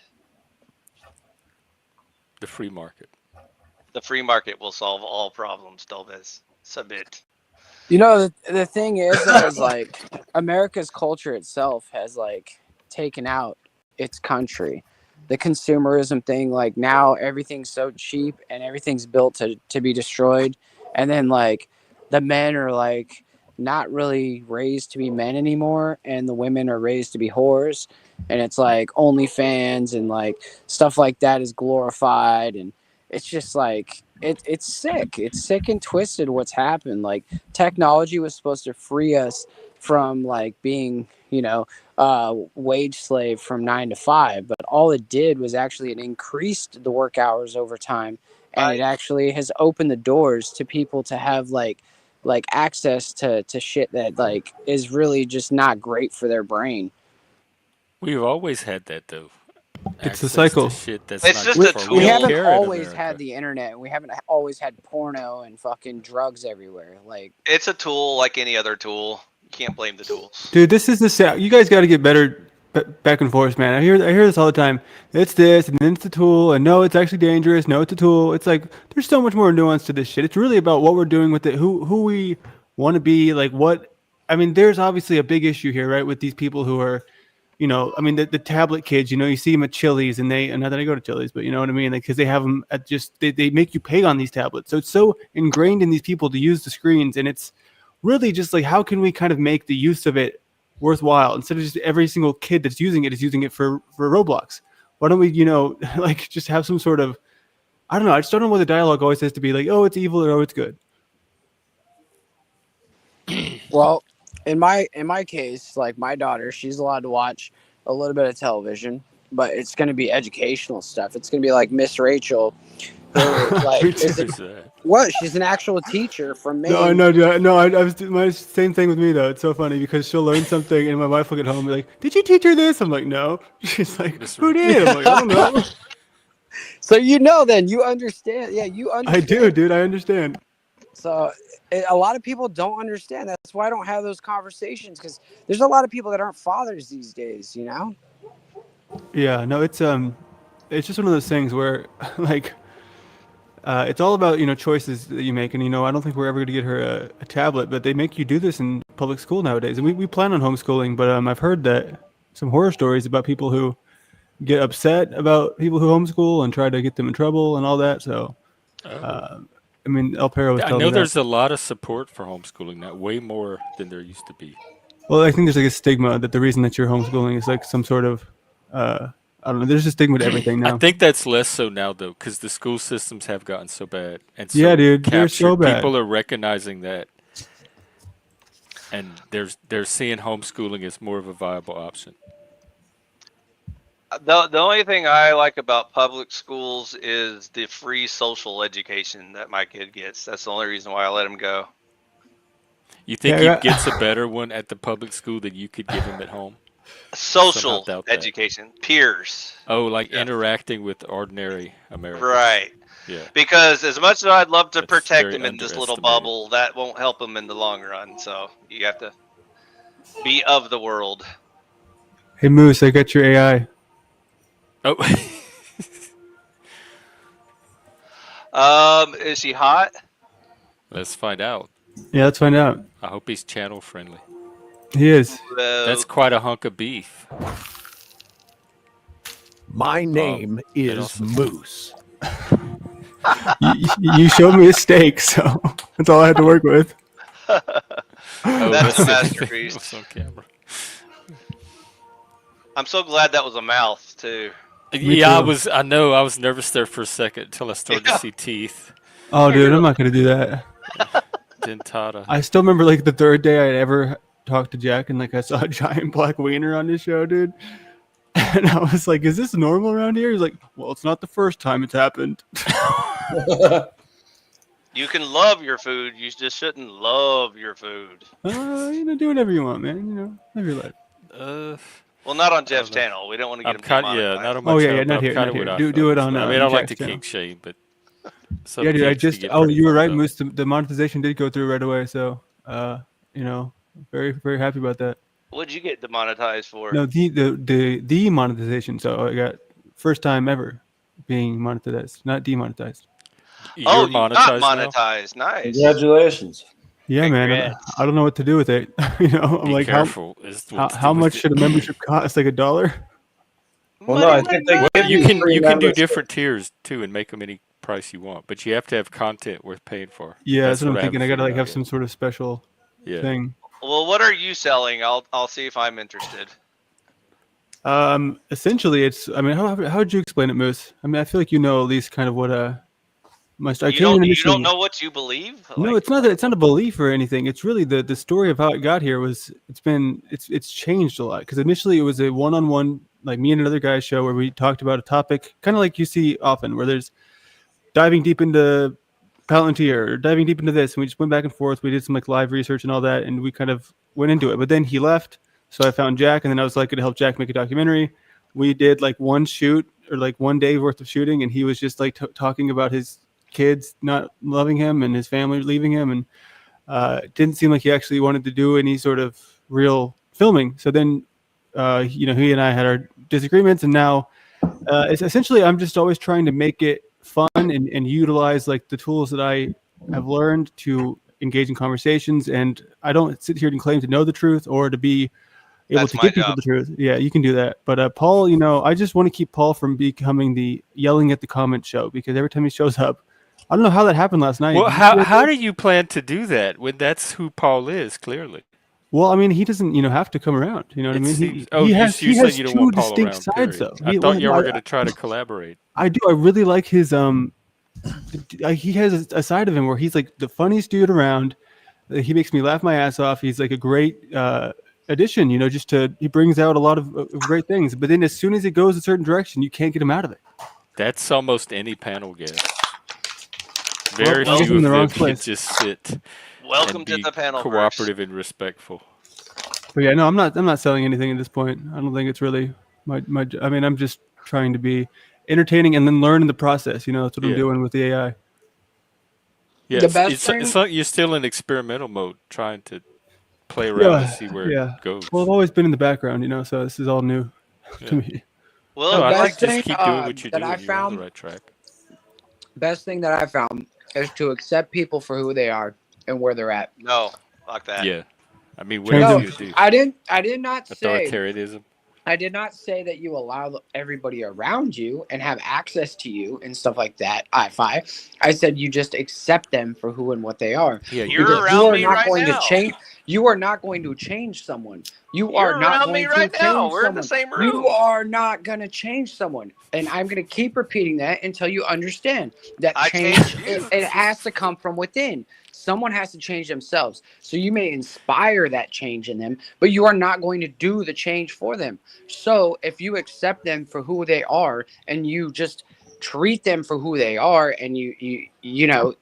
The free market. The free market will solve all problems, Dolbis. Submit. You know, the thing is, though, is like America's culture itself has like taken out its country. The consumerism thing, like now everything's so cheap and everything's built to be destroyed. And then like the men are like not really raised to be men anymore, and the women are raised to be whores. And it's like OnlyFans and like stuff like that is glorified, and it's just like it's sick. It's sick and twisted what's happened. Like technology was supposed to free us from like being, you know, wage slave from 9 to 5, but all it did was actually it increased the work hours over time, and it actually has opened the doors to people to have like access to shit that like is really just not great for their brain. We've always had that though. It's a Access cycle. to shit that's It's not just good a for. tool. We We don't haven't care in always America. had the internet. We haven't always had porno and fucking drugs everywhere. Like, It's a tool like any other tool. You can't blame the tools. Dude, this is the sound. You guys got to get better back and forth, man. I hear this all the time. It's this, and then it's a tool, and no, it's actually dangerous. No, it's a tool. It's like there's so much more nuance to this shit. It's really about what we're doing with it, who we want to be, like what. I mean, there's obviously a big issue here, right, with these people who are, I mean, the tablet kids. You see them at Chili's, and not that I go to Chili's, but you know what I mean, like because they have them at they make you pay on these tablets, so it's so ingrained in these people to use the screens, and it's really just like how can we kind of make the use of it worthwhile instead of just every single kid that's using it is using it for Roblox. Why don't we like just have some sort of, I don't know, I just don't know what the dialogue always has to be, like, oh, it's evil or oh, it's good. well, in my case, like my daughter, she's allowed to watch a little bit of television, but it's going to be educational stuff. It's going to be like Miss Rachel, who like what? She's an actual teacher from Maine. No, I was my same thing with me though. It's so funny because she'll learn something and my wife will get home and be like, "Did you teach her this?" I'm like, "No." She's like, "Who did?" I'm like, "I don't know." So then you understand. Yeah, you understand. I do, dude. I understand. So a lot of people don't understand. That's why I don't have those conversations, because there's a lot of people that aren't fathers these days. Yeah, no, it's just one of those things where like. It's all about choices that you make, and I don't think we're ever going to get her a tablet, but they make you do this in public school nowadays, and we plan on homeschooling. But I've heard that some horror stories about people who get upset about people who homeschool and try to get them in trouble and all that. So, I mean, El Perro was telling me there's a lot of support for homeschooling now, way more than there used to be. Well, I think there's like a stigma that the reason that you're homeschooling is like some sort of I don't know. There's a stigma to everything now. I think that's less so now, though, because the school systems have gotten so bad and so yeah, dude, they're so bad. People are recognizing that, and they're seeing homeschooling as more of a viable option. The only thing I like about public schools is the free social education that my kid gets. That's the only reason why I let him go. You think he gets a better one at the public school than you could give him at home? Social education, peers. Oh, like interacting with ordinary Americans. Right. Yeah. Because as much as I'd love to protect him in this little bubble, that won't help him in the long run. So you have to be of the world. Hey, Moose, I got your AI. Oh. Is he hot? Let's find out. Yeah, let's find out. I hope he's channel friendly. He is. That's quite a hunk of beef. My name is Moose. You showed me a steak, so that's all I had to work with. That's a masterpiece. On camera. I'm so glad that was a mouth too. Yeah, I know. I was nervous there for a second until I started to see teeth. Oh, dude, I'm not gonna do that. Dentata. I still remember like the third day I'd ever talked to Jack, and like I saw a giant black wiener on his show, dude. And I was like, "Is this normal around here?" He's like, "Well, it's not the first time it's happened." You can love your food. You just shouldn't love your food. Do whatever you want, man. Live your life. Well, not on Jeff's channel. We don't want to get him demonetized. Not on my channel. Not here. Do it on. I mean, I don't like to kink shame, but yeah, dude. You were right, Moose. The monetization did go through right away, so very, very happy about that. What'd you get demonetized for? No, the monetization. So I got first time ever being monetized, not demonetized. You're monetized. Nice. Congratulations. Yeah, man. I don't know what to do with it. I'm like, careful. How much should a membership cost? Like $1? Well, no, I think you can do different tiers too and make them any price you want, but you have to have content worth paying for. Yeah, that's what I'm thinking. I gotta have some sort of special thing. Well, what are you selling? I'll see if I'm interested. Essentially, it's. I mean, how would you explain it, Moose? I mean, I feel like you know at least kind of what You don't know what you believe? No, it's not that. It's not a belief or anything. It's really the story of how it got here was. It's changed a lot because initially it was a one-on-one, like me and another guy's show where we talked about a topic, kind of like you see often, where there's diving deep into Palantir, or diving deep into this, and we just went back and forth. We did some like live research and all that, and we kind of went into it. But then he left, so I found Jack, and then I was like, going to help Jack make a documentary. We did like one shoot, or like one day worth of shooting, and he was just like talking about his kids not loving him and his family leaving him, and it didn't seem like he actually wanted to do any sort of real filming. So then, he and I had our disagreements, and now it's essentially I'm just always trying to make it fun and utilize like the tools that I have learned to engage in conversations. And I don't sit here and claim to know the truth or to be able That's to my give people job. the truth. Yeah, you can do that. But Paul, I just want to keep Paul from becoming the yelling at the comment show, because every time he shows up, I don't know how that happened last night. Well, how do you plan to do that when that's who Paul is, clearly? Well, I mean, he doesn't, have to come around. You know what I mean? You has said you don't two want Paul distinct around, sides, period. though. I thought you were going to try to collaborate. I do. I really like his he has a side of him where he's like the funniest dude around. He makes me laugh my ass off. He's like a great addition, he brings out a lot of great things. But then as soon as it goes a certain direction, you can't get him out of it. That's almost any panel guest. Well, Very I guess few I'm in of the wrong them can place. just sit Welcome and to be the panel. cooperative and respectful. But yeah, no, I'm not selling anything at this point. I don't think it's really my. I mean, I'm just trying to be entertaining and then learn in the process. That's what I'm doing with the AI. Yeah, The best it's thing- like you're still in experimental mode, trying to play around and see where it goes. Well, I've always been in the background, so this is all new to me. Well, I best think just thing, keep doing what you're that doing. I You're on found- the right track. Best thing that I found is to accept people for who they are and where they're at. no, fuck that. Yeah, I mean, what Change else them. do you do? I did not say Authoritarianism. I did not say that you allow everybody around you and have access to you and stuff like that. I said you just accept them for who and what they are. Yeah, You're Because around you are me not right going now. to change. You are not going to change someone. You You're are not around going me to right change now. We're in someone. the same room. You are not going to change someone, and I'm going to keep repeating that until you understand that I change. changed you. It has to come from within. Someone has to change themselves. So you may inspire that change in them, but you are not going to do the change for them. So if you accept them for who they are and you just treat them for who they are, and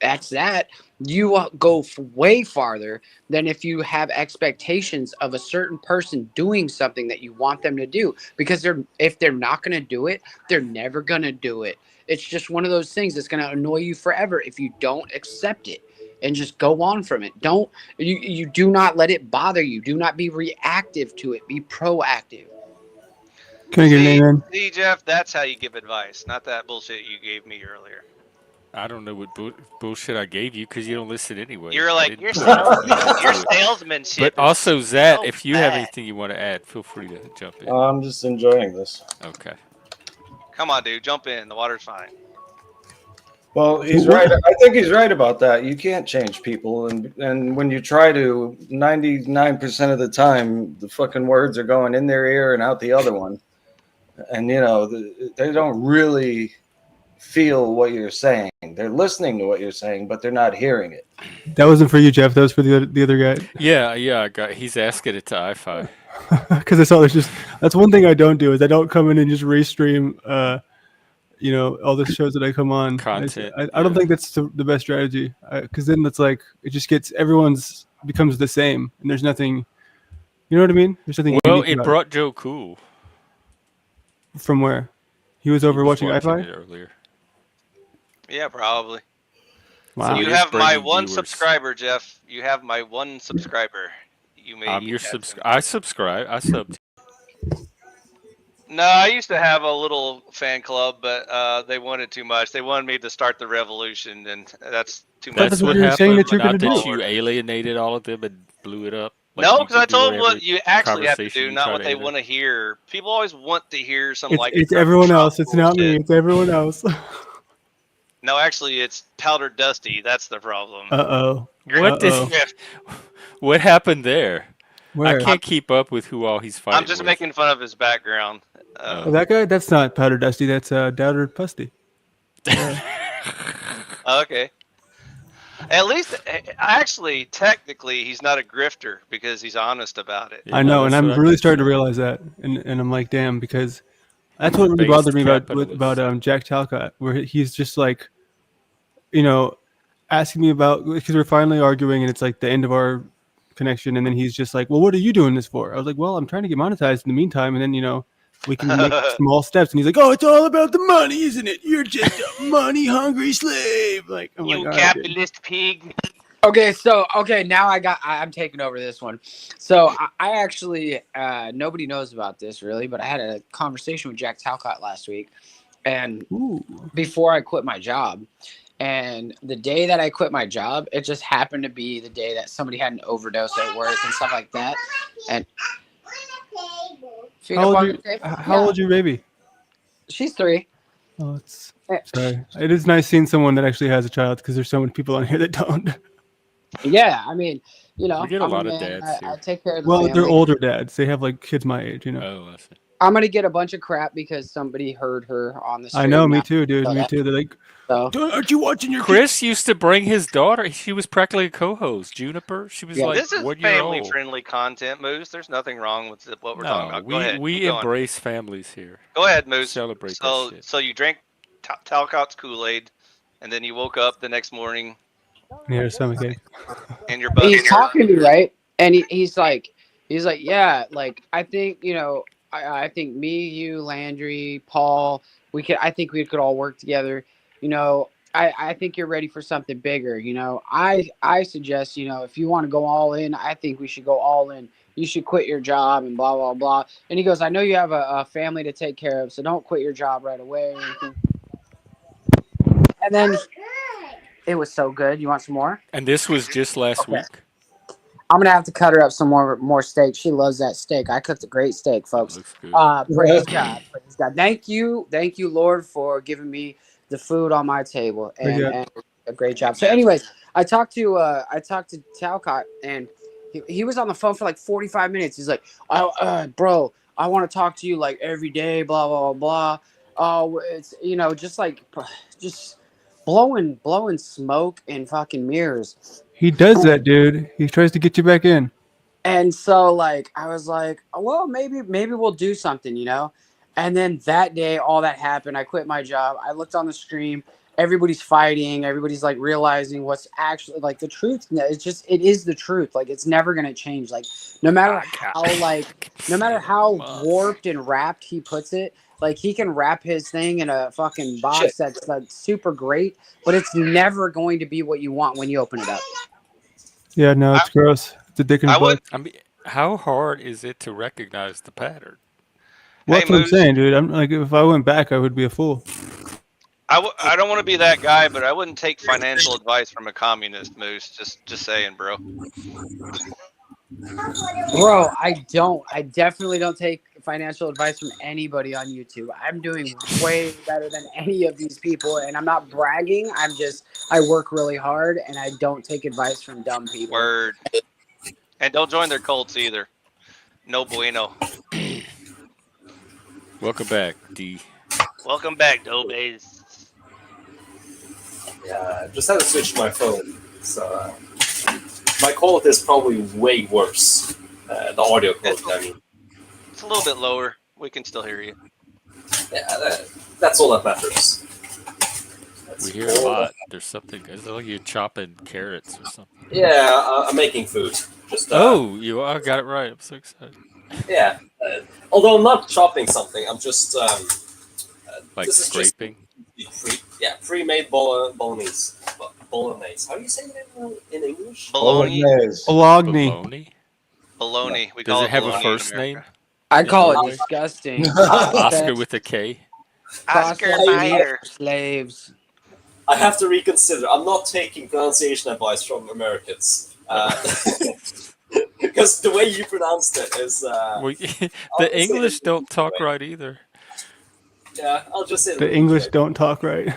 that's that, you go way farther than if you have expectations of a certain person doing something that you want them to do, because if they're not going to do it, they're never going to do it. It's just one of those things that's going to annoy you forever if you don't accept it and just go on from it. You do not let it bother you. Do not be reactive to it. Be proactive. Can I get an amen? See, Jeff, that's how you give advice, not that bullshit you gave me earlier. I don't know what bullshit I gave you because you don't listen anyway. You're I like, didn't your put anything into it. salesmanship. But is also, Zat, so if you have bad. anything you want to add, feel free to jump in. I'm just enjoying this. Okay. Come on, dude, jump in. The water's fine. Well, he's right. I think he's right about that. You can't change people, and when you try to, 99% of the time, the fucking words are going in their ear and out the other one, and they don't really feel what you're saying. They're listening to what you're saying, but they're not hearing it. That wasn't for you, Jeff. That was for the other guy. Yeah. He's asking it to iFi. Because I saw that's one thing I don't do is I don't come in and just restream all the shows that I come on. Content, I don't think that's the best strategy, because then it's like it just gets becomes the same, and there's nothing. You know what I mean? There's nothing. Well, unique it about brought Joe Cool. From where? He was over He was watching it iFi? earlier. Yeah, probably. Wow. You It is have my bringing one viewers. subscriber, Jeff. You have my one subscriber. You may. I'm your have him. I subscribe. I sub. No, I used to have a little fan club, but they wanted too much. They wanted me to start the revolution, and that's too much. That's what what you were happened. saying that you're Not gonna that do. you alienated all of them and blew it up. No, you because I could do told them whatever what you actually have to conversation do, you not try what to they enter. want to hear. People always want to hear some It's everyone Trump else. It's not me. bullshit. It's everyone else. No, actually, it's Powder Dusty. That's the problem. Uh-oh. What Uh-oh. this? What happened there? Where? I can't keep up with who all he's fighting. I'm just with. making fun of his background. Oh, that guy? That's not Powder Dusty. That's Doubter Pusty. Okay. At least, actually, technically, he's not a grifter because he's honest about it. I know, and that's I'm what I really think starting to too. realize that, and I'm like, damn, because that's what really Based bothered me capitalist. about Jack Talcott, where he's just like, asking me about, because we're finally arguing and it's like the end of our connection, and then he's just like, well, what are you doing this for? I was like, well, I'm trying to get monetized in the meantime, and then we can make small steps. And he's like, oh, it's all about the money, isn't it? You're just a money hungry slave. Like, I'm You like, all right, dude. capitalist pig. Okay, now I'm taking over this one. So I actually, nobody knows about this really, but I had a conversation with Jack Talcott last week, and before I quit my job. And the day that I quit my job, it just happened to be the day that somebody had an overdose at work and stuff like that. And how old your baby? She's 3. Oh, sorry. It is nice seeing someone that actually has a child, because there's so many people on here that don't. Yeah, I mean, we get a lot of dads here. I take care of the Well, family. they're older dads. They have like kids my age, Oh, I see. I'm gonna get a bunch of crap because somebody heard her on the street. I know, me too, dude. Me too. They're like, aren't you watching your Chris used to bring his daughter. She was practically a co-host. Juniper. She was like, this is 1 year old. family-friendly content, Moose. There's nothing wrong with what we're talking about. Go ahead. We embrace families here. Go ahead, Moose. Celebrate that shit. So you drank Talcott's Kool-Aid, and then you woke up the next morning. Yeah, stomachache. And your butt. He's talking to me, right? And he's like, yeah, like I think I think me, you, Landry, Paul, I think we could all work together. I think you're ready for something bigger. I suggest, if you want to go all in, I think we should go all in. You should quit your job and blah, blah, blah. And he goes, I know you have a family to take care of, so don't quit your job right away or anything. And then it was so good. You want some more? And this was just last week. I'm gonna have to cut her up some more steak. She loves that steak. I cooked a great steak, folks. Praise God. Praise God. Thank you, Lord, for giving me the food on my table and a great job. So, anyways, I talked to Talcott, and he was on the phone for like 45 minutes. He's like, bro, I want to talk to you like every day. Blah blah blah blah. It's just blowing smoke and fucking mirrors. He does that, dude. He tries to get you back in. And so, like, I was like, well, maybe we'll do something, And then that day, all that happened. I quit my job. I looked on the stream. Everybody's fighting. Everybody's, like, realizing what's actually, like, the truth. It is the truth. Like, it's never going to change. Like, no matter how warped and wrapped he puts it, like, he can wrap his thing in a fucking box that's like, super great, but it's never going to be what you want when you open it up. Yeah, no, it's gross. It's a dick in a box. I mean, how hard is it to recognize the pattern? Well, that's what I'm saying, dude. I'm like, if I went back, I would be a fool. I don't want to be that guy, but I wouldn't take financial advice from a communist, Moose. Just saying, bro. Bro, I definitely don't take financial advice from anybody on YouTube. I'm doing way better than any of these people, and I'm not bragging. I work really hard, and I don't take advice from dumb people. Word. And don't join their cults either. No bueno. Welcome back, D. Welcome back, Dobes. Yeah, I just had to switch my phone. So my quality is probably way worse. The audio quality, I mean. It's a little bit lower. We can still hear you. Yeah, that's all that matters. We hear a lot. There's something. It's like you're chopping carrots or something. Yeah, I'm making food. I got it right. I'm so excited. Yeah. Although I'm not chopping something, I'm just like scraping. Pre-made bolognese. Bolognese. How do you say it in English? Bologna. Bologna. Bologna. We Does call it have a bologna first name? I call it disgusting. Oscar with a K. Oscar Mayer. Slaves. I have to reconsider. I'm not taking pronunciation advice from Americans. Because the way you pronounced it is... the English don't talk right either. Yeah, I'll just say... The English don't talk right.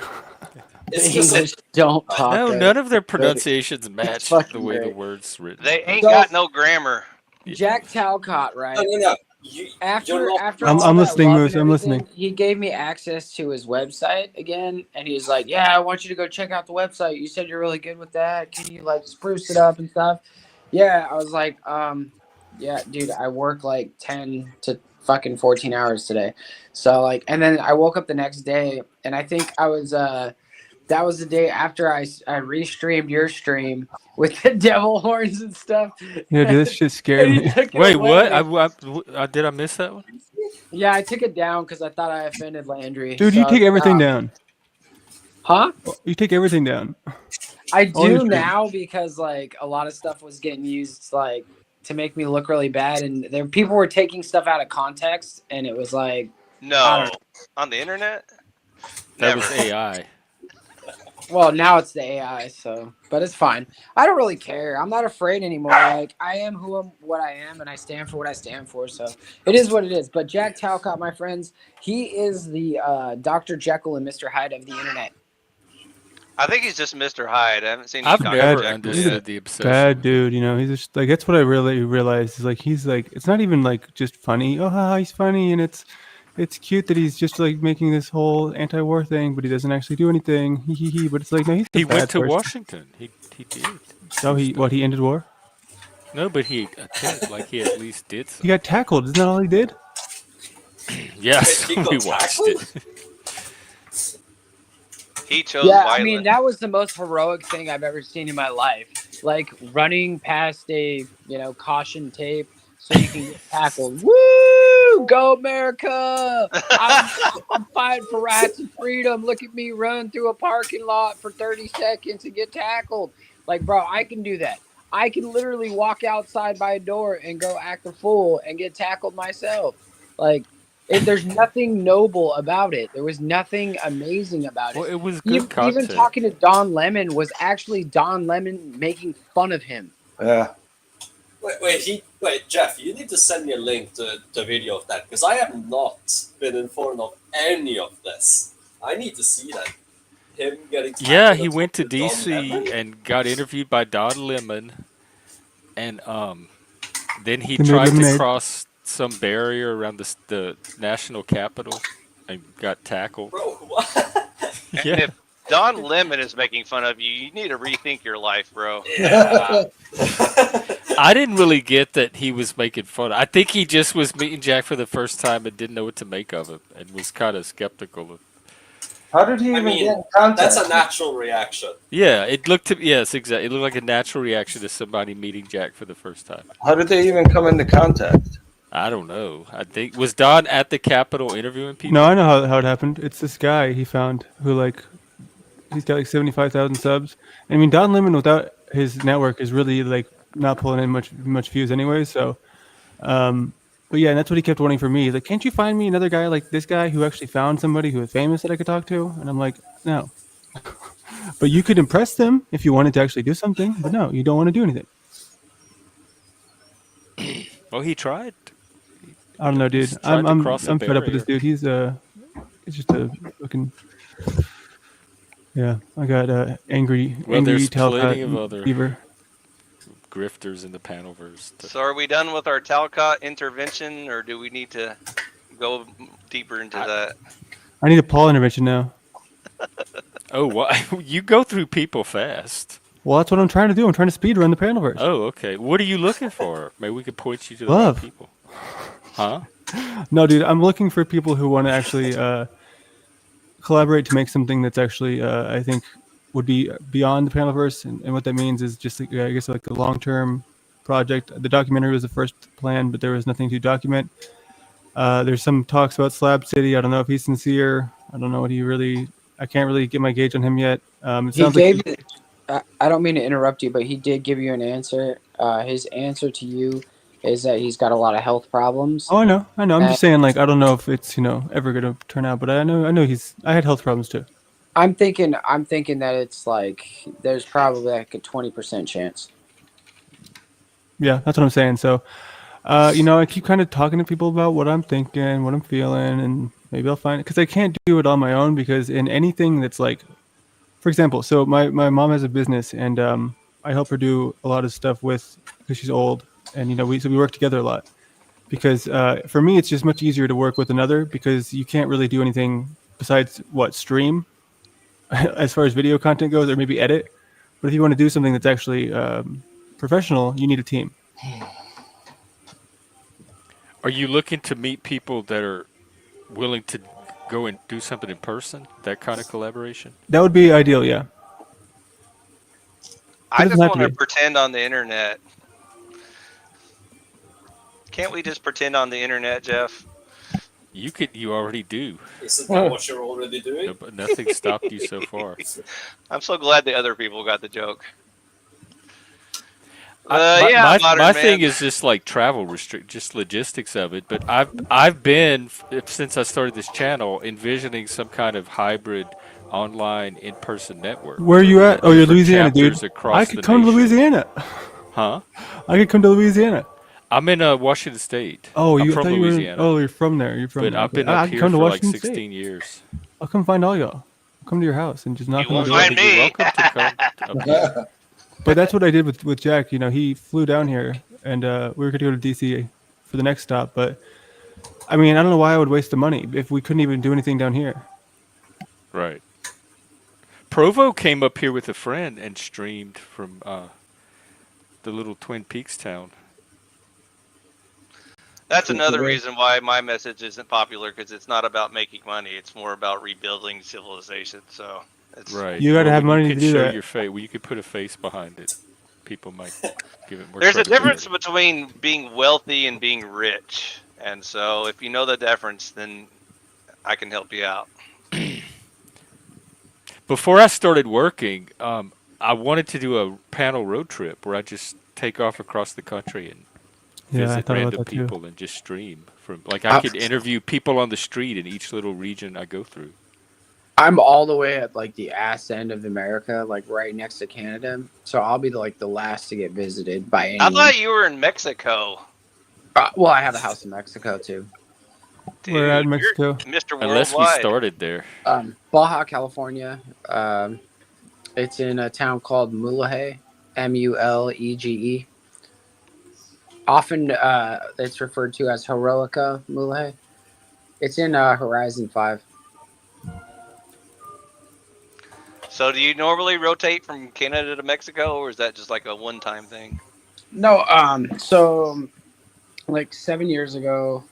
The English don't talk No, right. none of their pronunciations match the way the word's written. They ain't got no grammar. Jack Talcott, right? No. After I'm listening, Moose. I'm listening. He gave me access to his website again, and he's like, "Yeah, I want you to go check out the website. You said you're really good with that. Can you like spruce it up and stuff?" Yeah, I was like, yeah, dude, I work like 10 to fucking 14 hours today. So like, and then I woke up the next day, and I think I was That was the day after I restreamed your stream with the devil horns and stuff. Yeah, dude, that shit scared And he me. took it Wait, what? away. Did I miss that one? Yeah, I took it down because I thought I offended Landry. Dude, so you take everything stopped. down. Huh? You take everything down. I All your do streams. now because like a lot of stuff was getting used like to make me look really bad, and there people were taking stuff out of context, and it was like I No, don't on the internet. That Never. was AI. well, now it's the AI, so but it's fine. I don't really care. I'm not afraid anymore. Like I am what I am, and I stand for what I stand for. So it is what it is. But Jack Talcott, my friends, he is the Dr. Jekyll and Mr. Hyde of the internet. I think he's just Mr. Hyde. I haven't seen I've Dr. never Jekyll understood yet. the obsession. Bad dude, you know. He's just like that's what I really realized is like he's like it's not even like just funny. Oh, haha, he's funny, and it's cute that he's just like making this whole anti-war thing, but he doesn't actually do anything. But it's like no, he's the He bad went to person. Washington. He did. So he ended war. No, but he he at least did He something. got tackled. Isn't that all he did? Yes, He got we watched tackled? it. He chose Yeah, violence. I mean that was the most heroic thing I've ever seen in my life. Like running past a caution tape so you can get tackled. Woo! Go America! I'm fighting for rights and freedom. Look at me run through a parking lot for 30 seconds and get tackled. Like, bro, I can do that. I can literally walk outside by a door and go act a fool and get tackled myself. Like, there's nothing noble about it. There was nothing amazing about it. Well, it was good Even content. talking to Don Lemon was actually Don Lemon making fun of him. Yeah. Wait, Jeff, you need to send me a link to the video of that because I have not been informed of any of this. I need to see that. Him getting Yeah, tackled he and went to talking Don DC Lemon? and got interviewed by Don Lemon, and then he They made tried to lemonade. cross some barrier around the national capitol and got tackled. Bro, what? And Yeah. if Don Lemon is making fun of you, you need to rethink your life, bro. Yeah. I didn't really get that he was making fun. I think he just was meeting Jack for the first time and didn't know what to make of him and was kind of skeptical of. How did he I even mean, get in contact? That's a natural reaction. Yeah, yes, exactly. It looked like a natural reaction to somebody meeting Jack for the first time. How did they even come into contact? I don't know. I think was Don at the Capitol interviewing people. No, I know how it happened. It's this guy he found who like he's got like 75,000 subs. I mean, Don Lemon without his network is really like not pulling in much views anyway. So, but yeah, and that's what he kept wanting from me. He's like, can't you find me another guy like this guy who actually found somebody who was famous that I could talk to? And I'm like, no. But you could impress them if you wanted to actually do something. But no, you don't want to do anything. Well, he tried. I don't know, dude. Just tried to cross a I'm fed up with this barrier. dude. He's just a fucking. Yeah, I got angry There's Talcott plenty of other fever. grifters in the panelverse. So are we done with our Talcott intervention, or do we need to go deeper into that? I need a Paul intervention now. Oh, why? You go through people fast. Well, that's what I'm trying to do. I'm trying to speed run the panelverse. Oh, okay. What are you looking for? Maybe we could point you to the Love. right people. Huh? No, dude, I'm looking for people who want to actually collaborate to make something that's actually, I think, would be beyond the panelverse. And what that means is just, like, I guess, like a long-term project. The documentary was the first plan, but there was nothing to document. There's some talks about Slab City. I don't know if he's sincere. I don't know what he really. I can't really get my gauge on him yet. It He sounds gave. like I don't mean to interrupt you, but he did give you an answer. His answer to you is that he's got a lot of health problems. Oh, I know. I'm just saying, like, I don't know if it's ever gonna turn out, but I know I had health problems too. I'm thinking that it's like there's probably like a 20% chance. Yeah, that's what I'm saying. So, I keep kind of talking to people about what I'm thinking, what I'm feeling, and maybe I'll find it because I can't do it on my own. Because in anything that's like, for example, so my mom has a business, and I help her do a lot of stuff because she's old, and we work together a lot. Because for me, it's just much easier to work with another because you can't really do anything besides stream, as far as video content goes, or maybe edit. But if you want to do something that's actually professional, you need a team. Are you looking to meet people that are willing to go and do something in person? That kind of collaboration? That would be ideal, yeah. I doesn't just have to want to be. pretend on the internet. Can't we just pretend on the internet, Jeff? You already do. Isn't that what you're already doing? No, but nothing stopped you so far. I'm so glad the other people got the joke. My modern thing man. is just like travel just logistics of it. But I've been since I started this channel envisioning some kind of hybrid online in-person network. Where are you at? Oh, you're Louisiana, dude. Chapters I across could the come to nation. Louisiana. Huh? I could come to Louisiana. I'm in Washington State. Oh, I'm I from thought you were. Louisiana. Oh, you're from there. You're from But there. I've been I up could here come to for like Washington 16 State. years. I'll come find all y'all. I'll come to your house and just knock You on the won't door. find me. You're welcome to come up here. But that's what I did with Jack. You know, he flew down here, and we were going to go to DC for the next stop. But I mean, I don't know why I would waste the money if we couldn't even do anything down here. Right. Provo came up here with a friend and streamed from the little Twin Peaks town. That's another reason why my message isn't popular, because it's not about making money. It's more about rebuilding civilization. So it's Right. You got to have when money you to could do show that. your face. Well, you could put a face behind it. People might give it more. There's a credibility. difference between being wealthy and being rich. And so if you know the difference, then I can help you out. Before I started working, I wanted to do a panel road trip where I just take off across the country and Yeah, I visit thought about random that too. people and just stream from. Like I could interview people on the street in each little region I go through. I'm all the way at like the ass end of America, like right next to Canada. So I'll be the last to get visited by anyone. I thought you were in Mexico. Well, I have a house in Mexico too. Dude, We're at you're Mexico. Mr. Unless we Worldwide. started there. Baja California. It's in a town called Mulege, Mulege. Often it's referred to as Heroica Mulege. It's in Horizon 5. So do you normally rotate from Canada to Mexico, or is that just like a one-time thing? No, so like 7 years ago,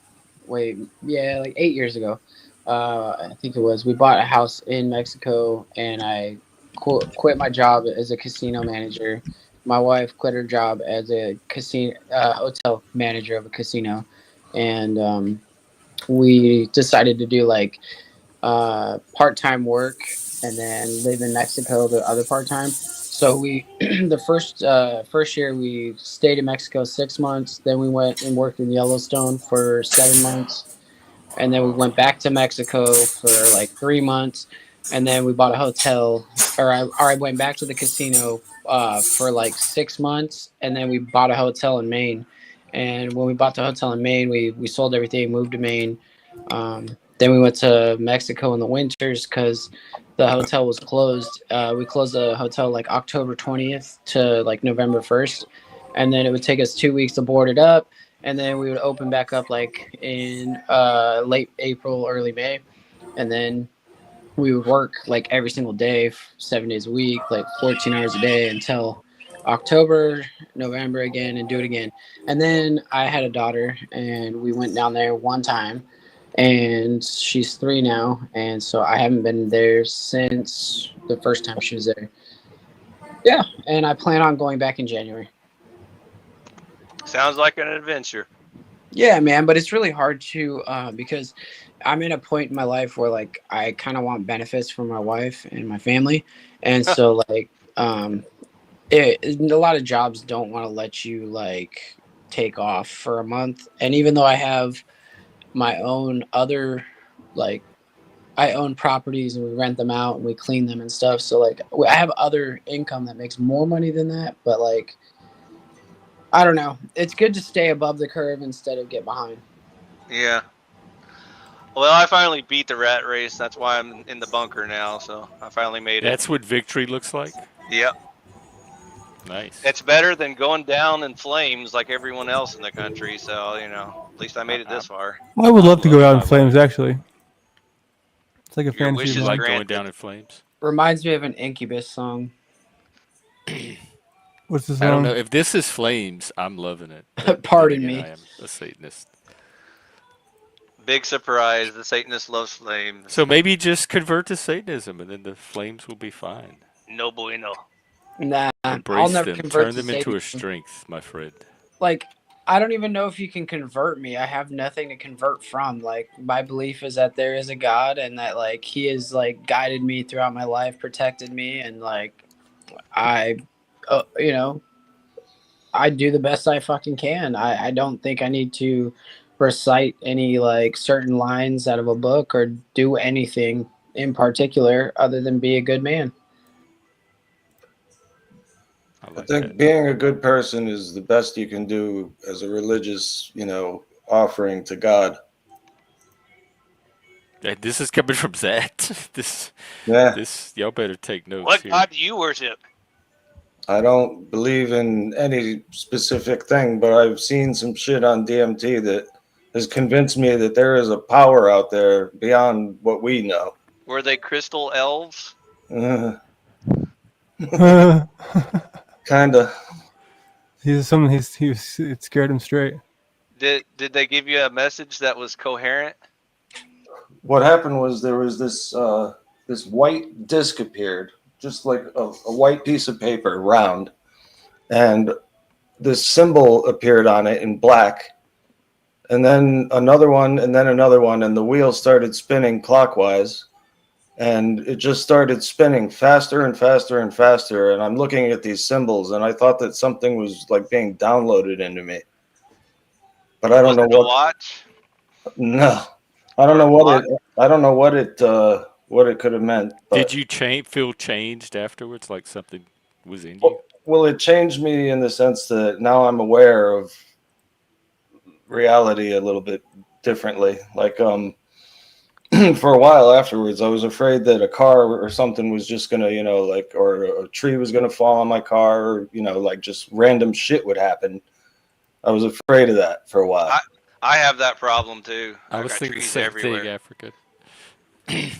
like 8 years ago, I think it was, we bought a house in Mexico, and I quit my job as a casino manager. My wife quit her job as a casino hotel manager of a casino, and we decided to do part-time work and then live in Mexico the other part-time. So we the first year we stayed in Mexico 6 months. Then we went and worked in Yellowstone for 7 months, and then we went back to Mexico for like 3 months, and then we bought a hotel. I went back to the casino for like 6 months, and then we bought a hotel in Maine. And when we bought the hotel in Maine, we sold everything, moved to Maine. Then we went to Mexico in the winters because the hotel was closed. We closed the hotel like October 20th to like November 1st. And then it would take us 2 weeks to board it up. And then we would open back up like in late April, early May. And then we would work like every single day, 7 days a week, like 14 hours a day until October, November again, and do it again. And then I had a daughter, and we went down there one time. And she's 3 now, and so I haven't been there since the first time she was there. Yeah, and I plan on going back in January. Sounds like an adventure. Yeah, man, but it's really hard to because I'm in a point in my life where like I kind of want benefits from my wife and my family, and so like a lot of jobs don't want to let you like take off for a month. And even though I have my own other, like I own properties and we rent them out and we clean them and stuff, so like I have other income that makes more money than that, but like I don't know, it's good to stay above the curve instead of get behind. Yeah. Well, I finally beat the rat race. That's why I'm in the bunker now. So I finally made it. That's what victory looks like? Yep. Nice. It's better than going down in flames like everyone else in the country. So, at least I made it this far. I would love to go out in flames, actually. It's like a Your wish fantasy. is You like going granted. down in flames? Reminds me of an Incubus song. What's the I don't song? know. If this is flames, I'm loving it. Pardon Then me. again, I am a Satanist. Big surprise. The Satanist loves flames. So maybe just convert to Satanism, and then the flames will be fine. No bueno. Nah, I'll Embrace never them. convert Turn to them into a Satanism. strength, my friend. Like, I don't even know if you can convert me. I have nothing to convert from. Like, my belief is that there is a God and that, like, he has, like, guided me throughout my life, protected me, and, like, I, you know, I do the best I fucking can. I don't think I need to recite any, like, certain lines out of a book or do anything in particular other than be a good man. I think being a good person is the best you can do as a religious, offering to God. This is coming from Zach. Yeah. This y'all better take notes. What here. God do you worship? I don't believe in any specific thing, but I've seen some shit on DMT that has convinced me that there is a power out there beyond what we know. Were they crystal elves? Kinda. It scared him straight. Did they give you a message that was coherent? What happened was there was this white disc appeared, just like a white piece of paper, round, and this symbol appeared on it in black, and then another one, and then another one, and the wheel started spinning clockwise, and it just started spinning faster and faster and faster, and I'm looking at these symbols, and I thought that something was like being downloaded into me, but I don't know what. Watch? No, I don't know what it. I don't know what it could have meant. Did you feel changed afterwards, like something was in you? Well, it changed me in the sense that now I'm aware of reality a little bit differently. Like, for a while afterwards, I was afraid that a car or something was just gonna, or a tree was gonna fall on my car, or like just random shit would happen. I was afraid of that for a while. I have that problem too. I was got thinking the trees same everywhere. thing, Africa.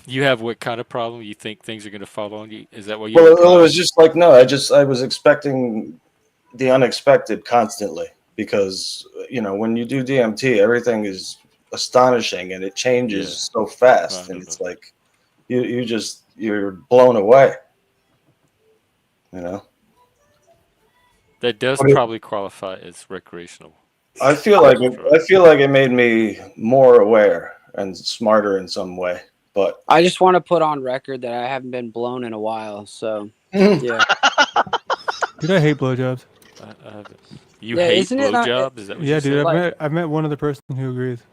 You have what kind of problem? You think things are going to fall on you? Is that what you? Well, it was just like no. I was expecting the unexpected constantly because when you do DMT, everything is astonishing and it changes so fast, and it's like you're blown away. That does probably qualify as recreational. I feel like it made me more aware and smarter in some way. But I just want to put on record that I haven't been blown in a while. So yeah. Dude, I hate blowjobs. You hate blowjobs? Is that what you dude? said? I've met one other person who agrees.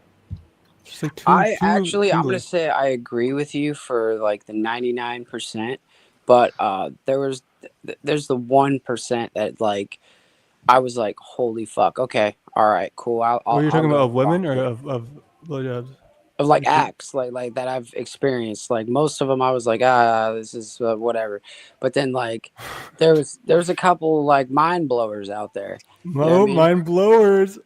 Just like I'm gonna say I agree with you for like the 99%, but there's the 1% that like I was like, holy fuck, okay, all right, cool. What are you talking about, of women or of blowjobs? Of like acts like that I've experienced. Like most of them I was like, this is whatever, but then like there's a couple like mind blowers out there. Mind blowers.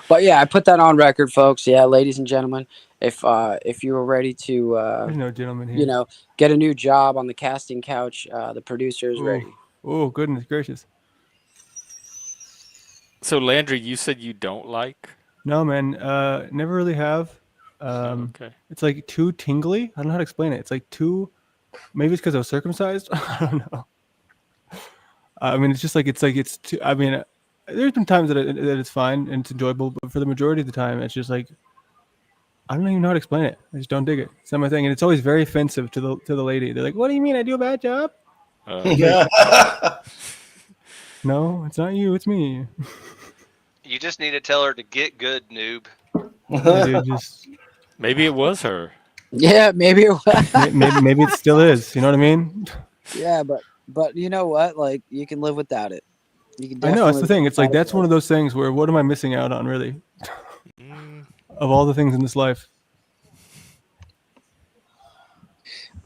But yeah, I put that on record, folks. Yeah, ladies and gentlemen, if you were ready to there's no gentleman here. Get a new job on the casting couch, the producer is ready. Oh goodness gracious. So Landry, you said you don't like? No, man. Never really have. Okay. It's like too tingly. I don't know how to explain it. It's like too. Maybe it's because I was circumcised. I don't know. I mean, it's just like it's too. I mean, there's been times that it's fine and it's enjoyable, but for the majority of the time, it's just like I don't even know how to explain it. I just don't dig it. It's not my thing, and it's always very offensive to the lady. They're like, "What do you mean I do a bad job?" No, it's not you. It's me. You just need to tell her to get good, noob. Dude, maybe it was her. Yeah, maybe it was. maybe it still is. You know what I mean? Yeah, but you know what? Like you can live without it. You can. I know it's the thing. It's like that's one of those things where what am I missing out on, really? Of all the things in this life.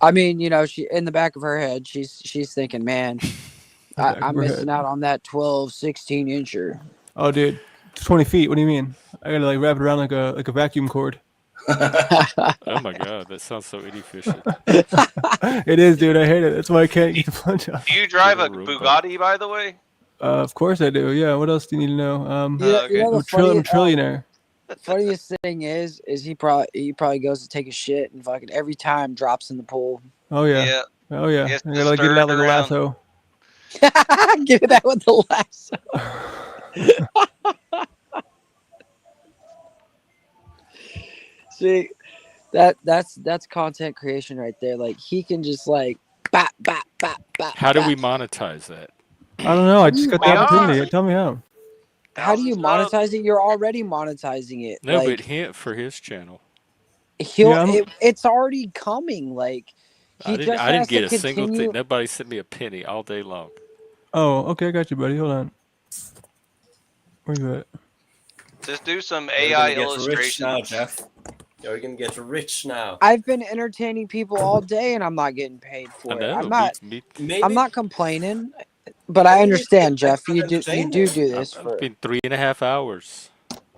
I mean, she in the back of her head, she's thinking, man, I'm missing out on that 12, 16 incher. Oh, dude, it's 20 feet. What do you mean? I gotta like wrap it around like a vacuum cord. Oh my god, that sounds so inefficient. It is, dude. I hate it. That's why I can't get the plunge off. Do you drive a Bugatti, by the way? Of course I do. Yeah. What else do you need to know? You know I'm the funny, I'm a trillionaire. funniest thing is he probably goes to take a shit and fucking every time drops in the pool. Oh yeah. Yeah. Oh yeah. Yes, I just gotta get it stir out it like a around. lasso. Get it out with the lasso. See, that's content creation right there. Like he can just like bap bap bap bap. How do we bap. monetize that? I don't know. I How do just you got the We are. opportunity. Tell me how. How do you 1,000 subs. monetize it? You're already monetizing it. No, Like but hint for his channel. he'll Yeah, it's already coming. Like he just I didn't has to get a single continue. thing. Nobody sent me a penny all day long. Oh, okay, I got you, buddy. Hold on. Where you at? Just do some You're AI gonna get rich now, illustrations. Jeff. You're gonna get rich now. I've been entertaining people all day and I'm not getting paid I for it. know. I'm not Maybe I'm not complaining, but I maybe understand, get Jeff. You better do entertainment. this I've for been 3.5 hours.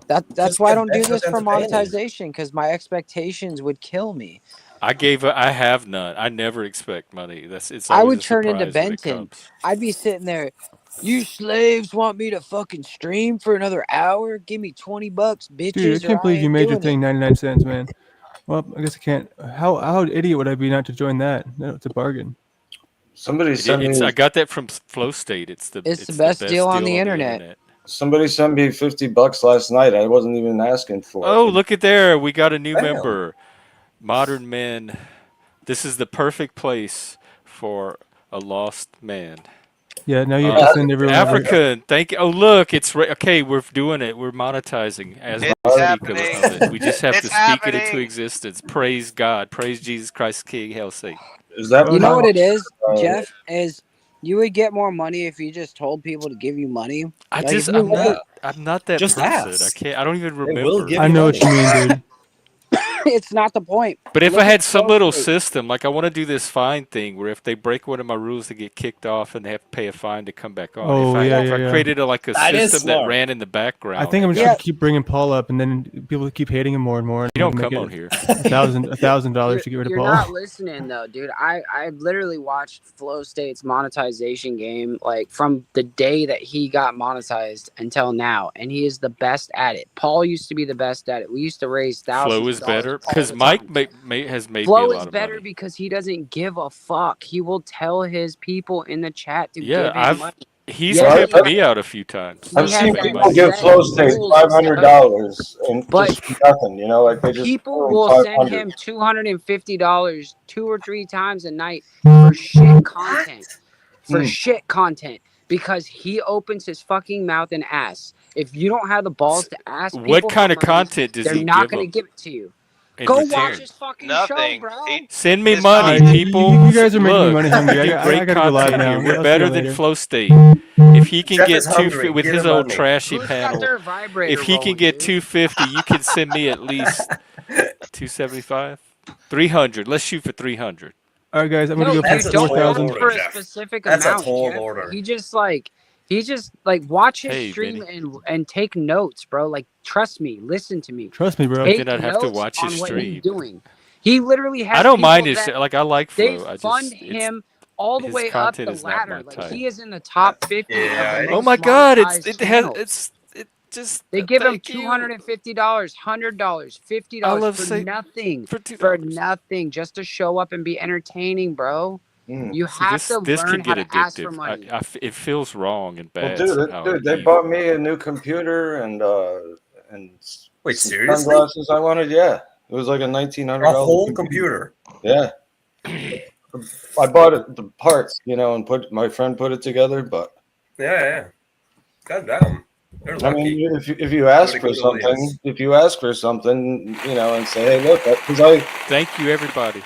that's Just why I get don't do better this at for entertaining. monetization because my expectations would kill me. I have none. I never expect money. It's I always would a turn into surprise when it Benton. comes. I'd be sitting there. You slaves want me to fucking stream for another hour? Give me $20, bitches, Dude, I can't or I believe you ain't made your doing thing it. 99 cents, man. Well, I guess I can't. How idiot would I be not to join that? No, it's a bargain. Somebody sent me. I got that from Flow State. It's the It's the best best deal on deal the on the internet. internet. Somebody sent me $50 last night. I wasn't even asking for Oh, it. look at there. We got a new Damn. member. Modern Men. This is the perfect place for a lost man. Yeah, now you have to send everyone. African, thank you. Oh, look, okay. We're doing it. We're monetizing as It's we speak happening. of it. We just have It's to speak it into happening. existence. Praise God. Praise Jesus Christ, King. Hail Satan. Is that You know what how- it is, Jeff? Is you would get more money if you just told people to give you money. I Like, just if you I'm look not at- I'm not that Just person. ask. I can't. I don't even They will remember. give I you know money. what you mean, dude. it's not the point. But if Look I at had some Flow little State. system, like I want to do this fine thing, where if they break one of my rules, they get kicked off and they have to pay a fine to come back on. Oh, if yeah, I yeah. created a That is system that smart. ran in the background, I think I'm just Yeah. gonna keep bringing Paul up, and then people keep hating him more and more. And you I'm don't gonna come make on it here. $1,000 to get rid of You're Paul. not listening though, dude. I literally watched Flow State's monetization game like from the day that he got monetized until now, and he is the best at it. Paul used to be the best at it. We used to raise thousands. Flow is of dollars better all because the Mike time. has made me Flow a is lot of better money. because he doesn't give a fuck. He will tell his people in the chat to Yeah, give him money. he's Yeah, pimped he me out a few times. I've He seen has for that people money. give set Flow State rules and stuff. $500 and But just nothing, you know, like they just people throw will 500. send him $250 2 or 3 times a night for shit content. For shit content. Because he opens his fucking mouth and asks. If you don't have the balls to ask people What kind for of money, content does they're he not give going to them give it to you. in Go return? watch his fucking show, Nothing. bro. Send me His money, content- people. You guys are making me Look, money hungry. we I do great gotta go live content now. here. I'll We're see better you than later. Flow State. If he can Jeff get is hungry. with Give his him old money. trashy Who's got panel, their vibrator if he can rolling, get dude? 250, you can send me at least 275, 300. Let's shoot for 300. All right, guys, I'm gonna No, go you put That's a don't tall ask 4,000. order, for a Jeff. specific That's a amount, tall Jeff. order. He just watch his Hey, stream Vinny. and take notes, bro. Like trust me, listen to me. Trust me, bro. But Take then I'd have to notes watch his on what stream. he's doing. He literally has I don't people mind his that like I like they Flow. fund him all the his way up content the is not my ladder. Like type. he is in the top 50 Yeah, of the I- Oh most my God! monetized channels. It just They give him thank you. $250, $100, I $50 love for Satan nothing. for $2. For nothing, just to show up and be entertaining, bro. You See, have to this learn can how get to ask for addictive. money. It feels wrong and Well, bad dude, somehow. dude, and they evil. bought me a new computer and Wait, some seriously? sunglasses I wanted. Yeah, it was like a A $1,900 whole computer. Yeah, I bought it the parts, you know, and my friend put it together. But Yeah. God damn. You're I lucky. mean, if you ask What a for good something, audience. you know, and say, hey, look, because Thank you, everybody.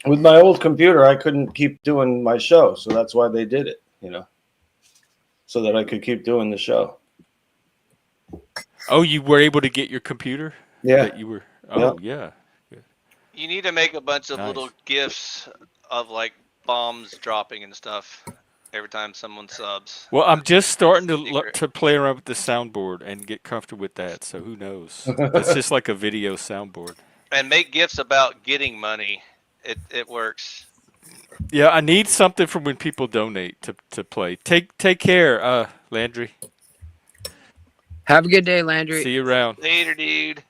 with my old computer, I couldn't keep doing my show, so that's why they did it, you know, so that I could keep doing the show. Oh, you were able to get your computer? Yeah. That you were. Oh, yeah. You need to make a bunch of Nice. little gifs of like bombs dropping and stuff every time someone subs. Well, I'm just starting Secret. to play around with the soundboard and get comfortable with that. So who knows? That's just like a video soundboard. And make gifts about getting money. It works. Yeah, I need something from when people donate to play. Take care, Landry. Have a good day, Landry. See you around. Later, dude.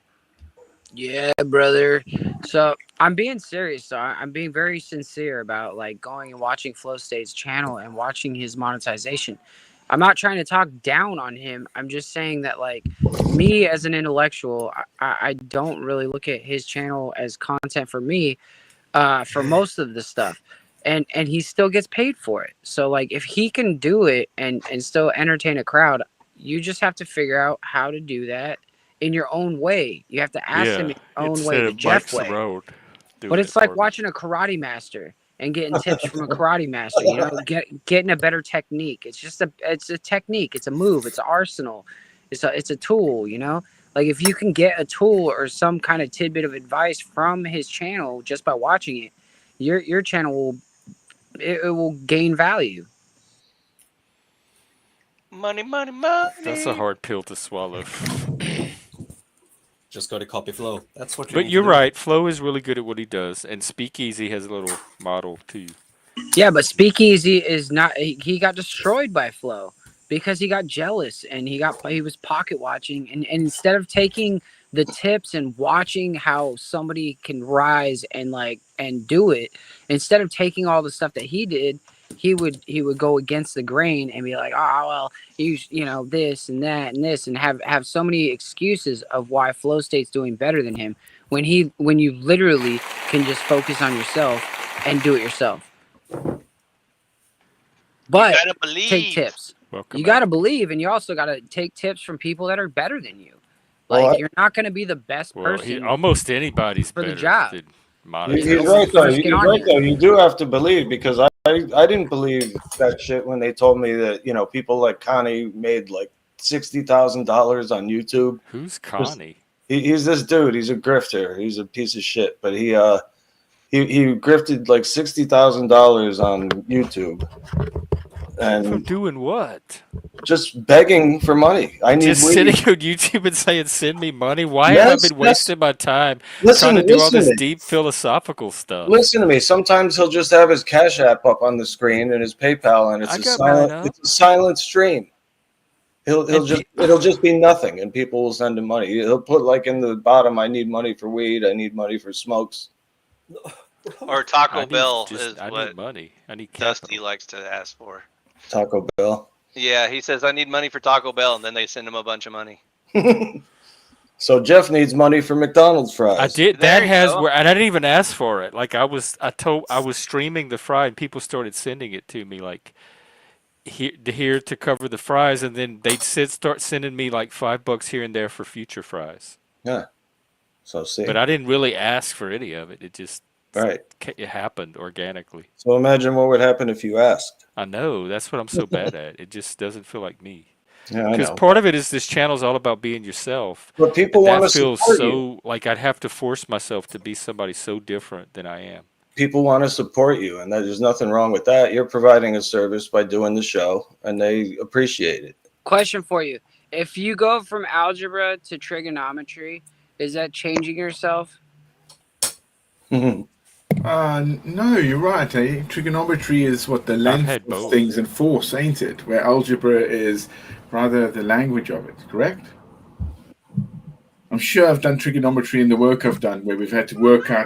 Yeah, brother. So I'm being serious. So I'm being very sincere about like going and watching Flow State's channel and watching his monetization. I'm not trying to talk down on him. I'm just saying that like me as an intellectual, I don't really look at his channel as content for me for most of the stuff. And he still gets paid for it. So like if he can do it and still entertain a crowd, you just have to figure out how to do that in your own way. You have to ask him in your own way, instead the of Jeff Mike's way. Road. But it's like watching a karate master and getting tips from a karate master, you know, getting a better technique. It's a technique, it's a move, it's an arsenal, it's a tool, you know? Like if you can get a tool or some kind of tidbit of advice from his channel just by watching it, your channel will gain value. Money, money, money. That's a hard pill to swallow. Just go to copy Flow. That's what you But need you're to do. right. Flo is really good at what he does, and Speakeasy has a little model too. Yeah, but Speakeasy is not. He got destroyed by Flo because he got jealous and he was pocket watching and instead of taking the tips and watching how somebody can rise and do it, instead of taking all the stuff that he did, he would go against the grain and be like, oh well, you know this and that and this and have so many excuses of why Flow State's doing better than him when you literally can just focus on yourself and do it yourself. But you gotta believe. Take tips. Welcome You back. got to believe, and you also got to take tips from people that are better than you. Like you're not going to be the best person almost anybody's for the better job. than He's monetize. right though. Just He's get on right here. though. You do have to believe because I didn't believe that shit when they told me that, you know, people like Connie made like $60,000 on YouTube. Who's Connie? He's this dude. He's a grifter. He's a piece of shit. But he grifted like $60,000 on YouTube. From And doing what? just begging for money. I need Just weed. sitting on YouTube and saying, "Send me money." Why Yes, have I been yes. wasting my time Listen, trying to do all listen to this me. deep philosophical stuff? Listen to me. Sometimes he'll just have his Cash App up on the screen and his PayPal, and I got mine up. it's a silent stream. It'll just be nothing, and people will send him money. He'll put like in the bottom, "I need money for weed. I need money for smokes." Or Taco I Bell need is what need money. I need Dusty capital. likes to ask for. Taco Bell. Yeah, he says I need money for Taco Bell, and then they send him a bunch of money. So Jeff needs money for McDonald's fries. I did. There That you has go. where, and I didn't even ask for it. Like I was streaming the fry, and people started sending it to me, like here to cover the fries, and then they'd start sending me like $5 here and there for future fries. Yeah. So see. But I didn't really ask for any of it. It just it happened organically. So imagine what would happen if you asked. I know. That's what I'm so bad at. It just doesn't feel like me. Yeah, I Because know. part of it is this channel is all about being yourself. But people and want that to feels support so you. like I'd have to force myself to be somebody so different than I am. People want to support you, and there's nothing wrong with that. You're providing a service by doing the show, and they appreciate it. Question for you: if you go from algebra to trigonometry, is that changing yourself? No, you're right. Trigonometry is what the length of things and force, ain't it? Where algebra is rather the language of it, correct? I'm sure I've done trigonometry in the work I've done where we've had to work out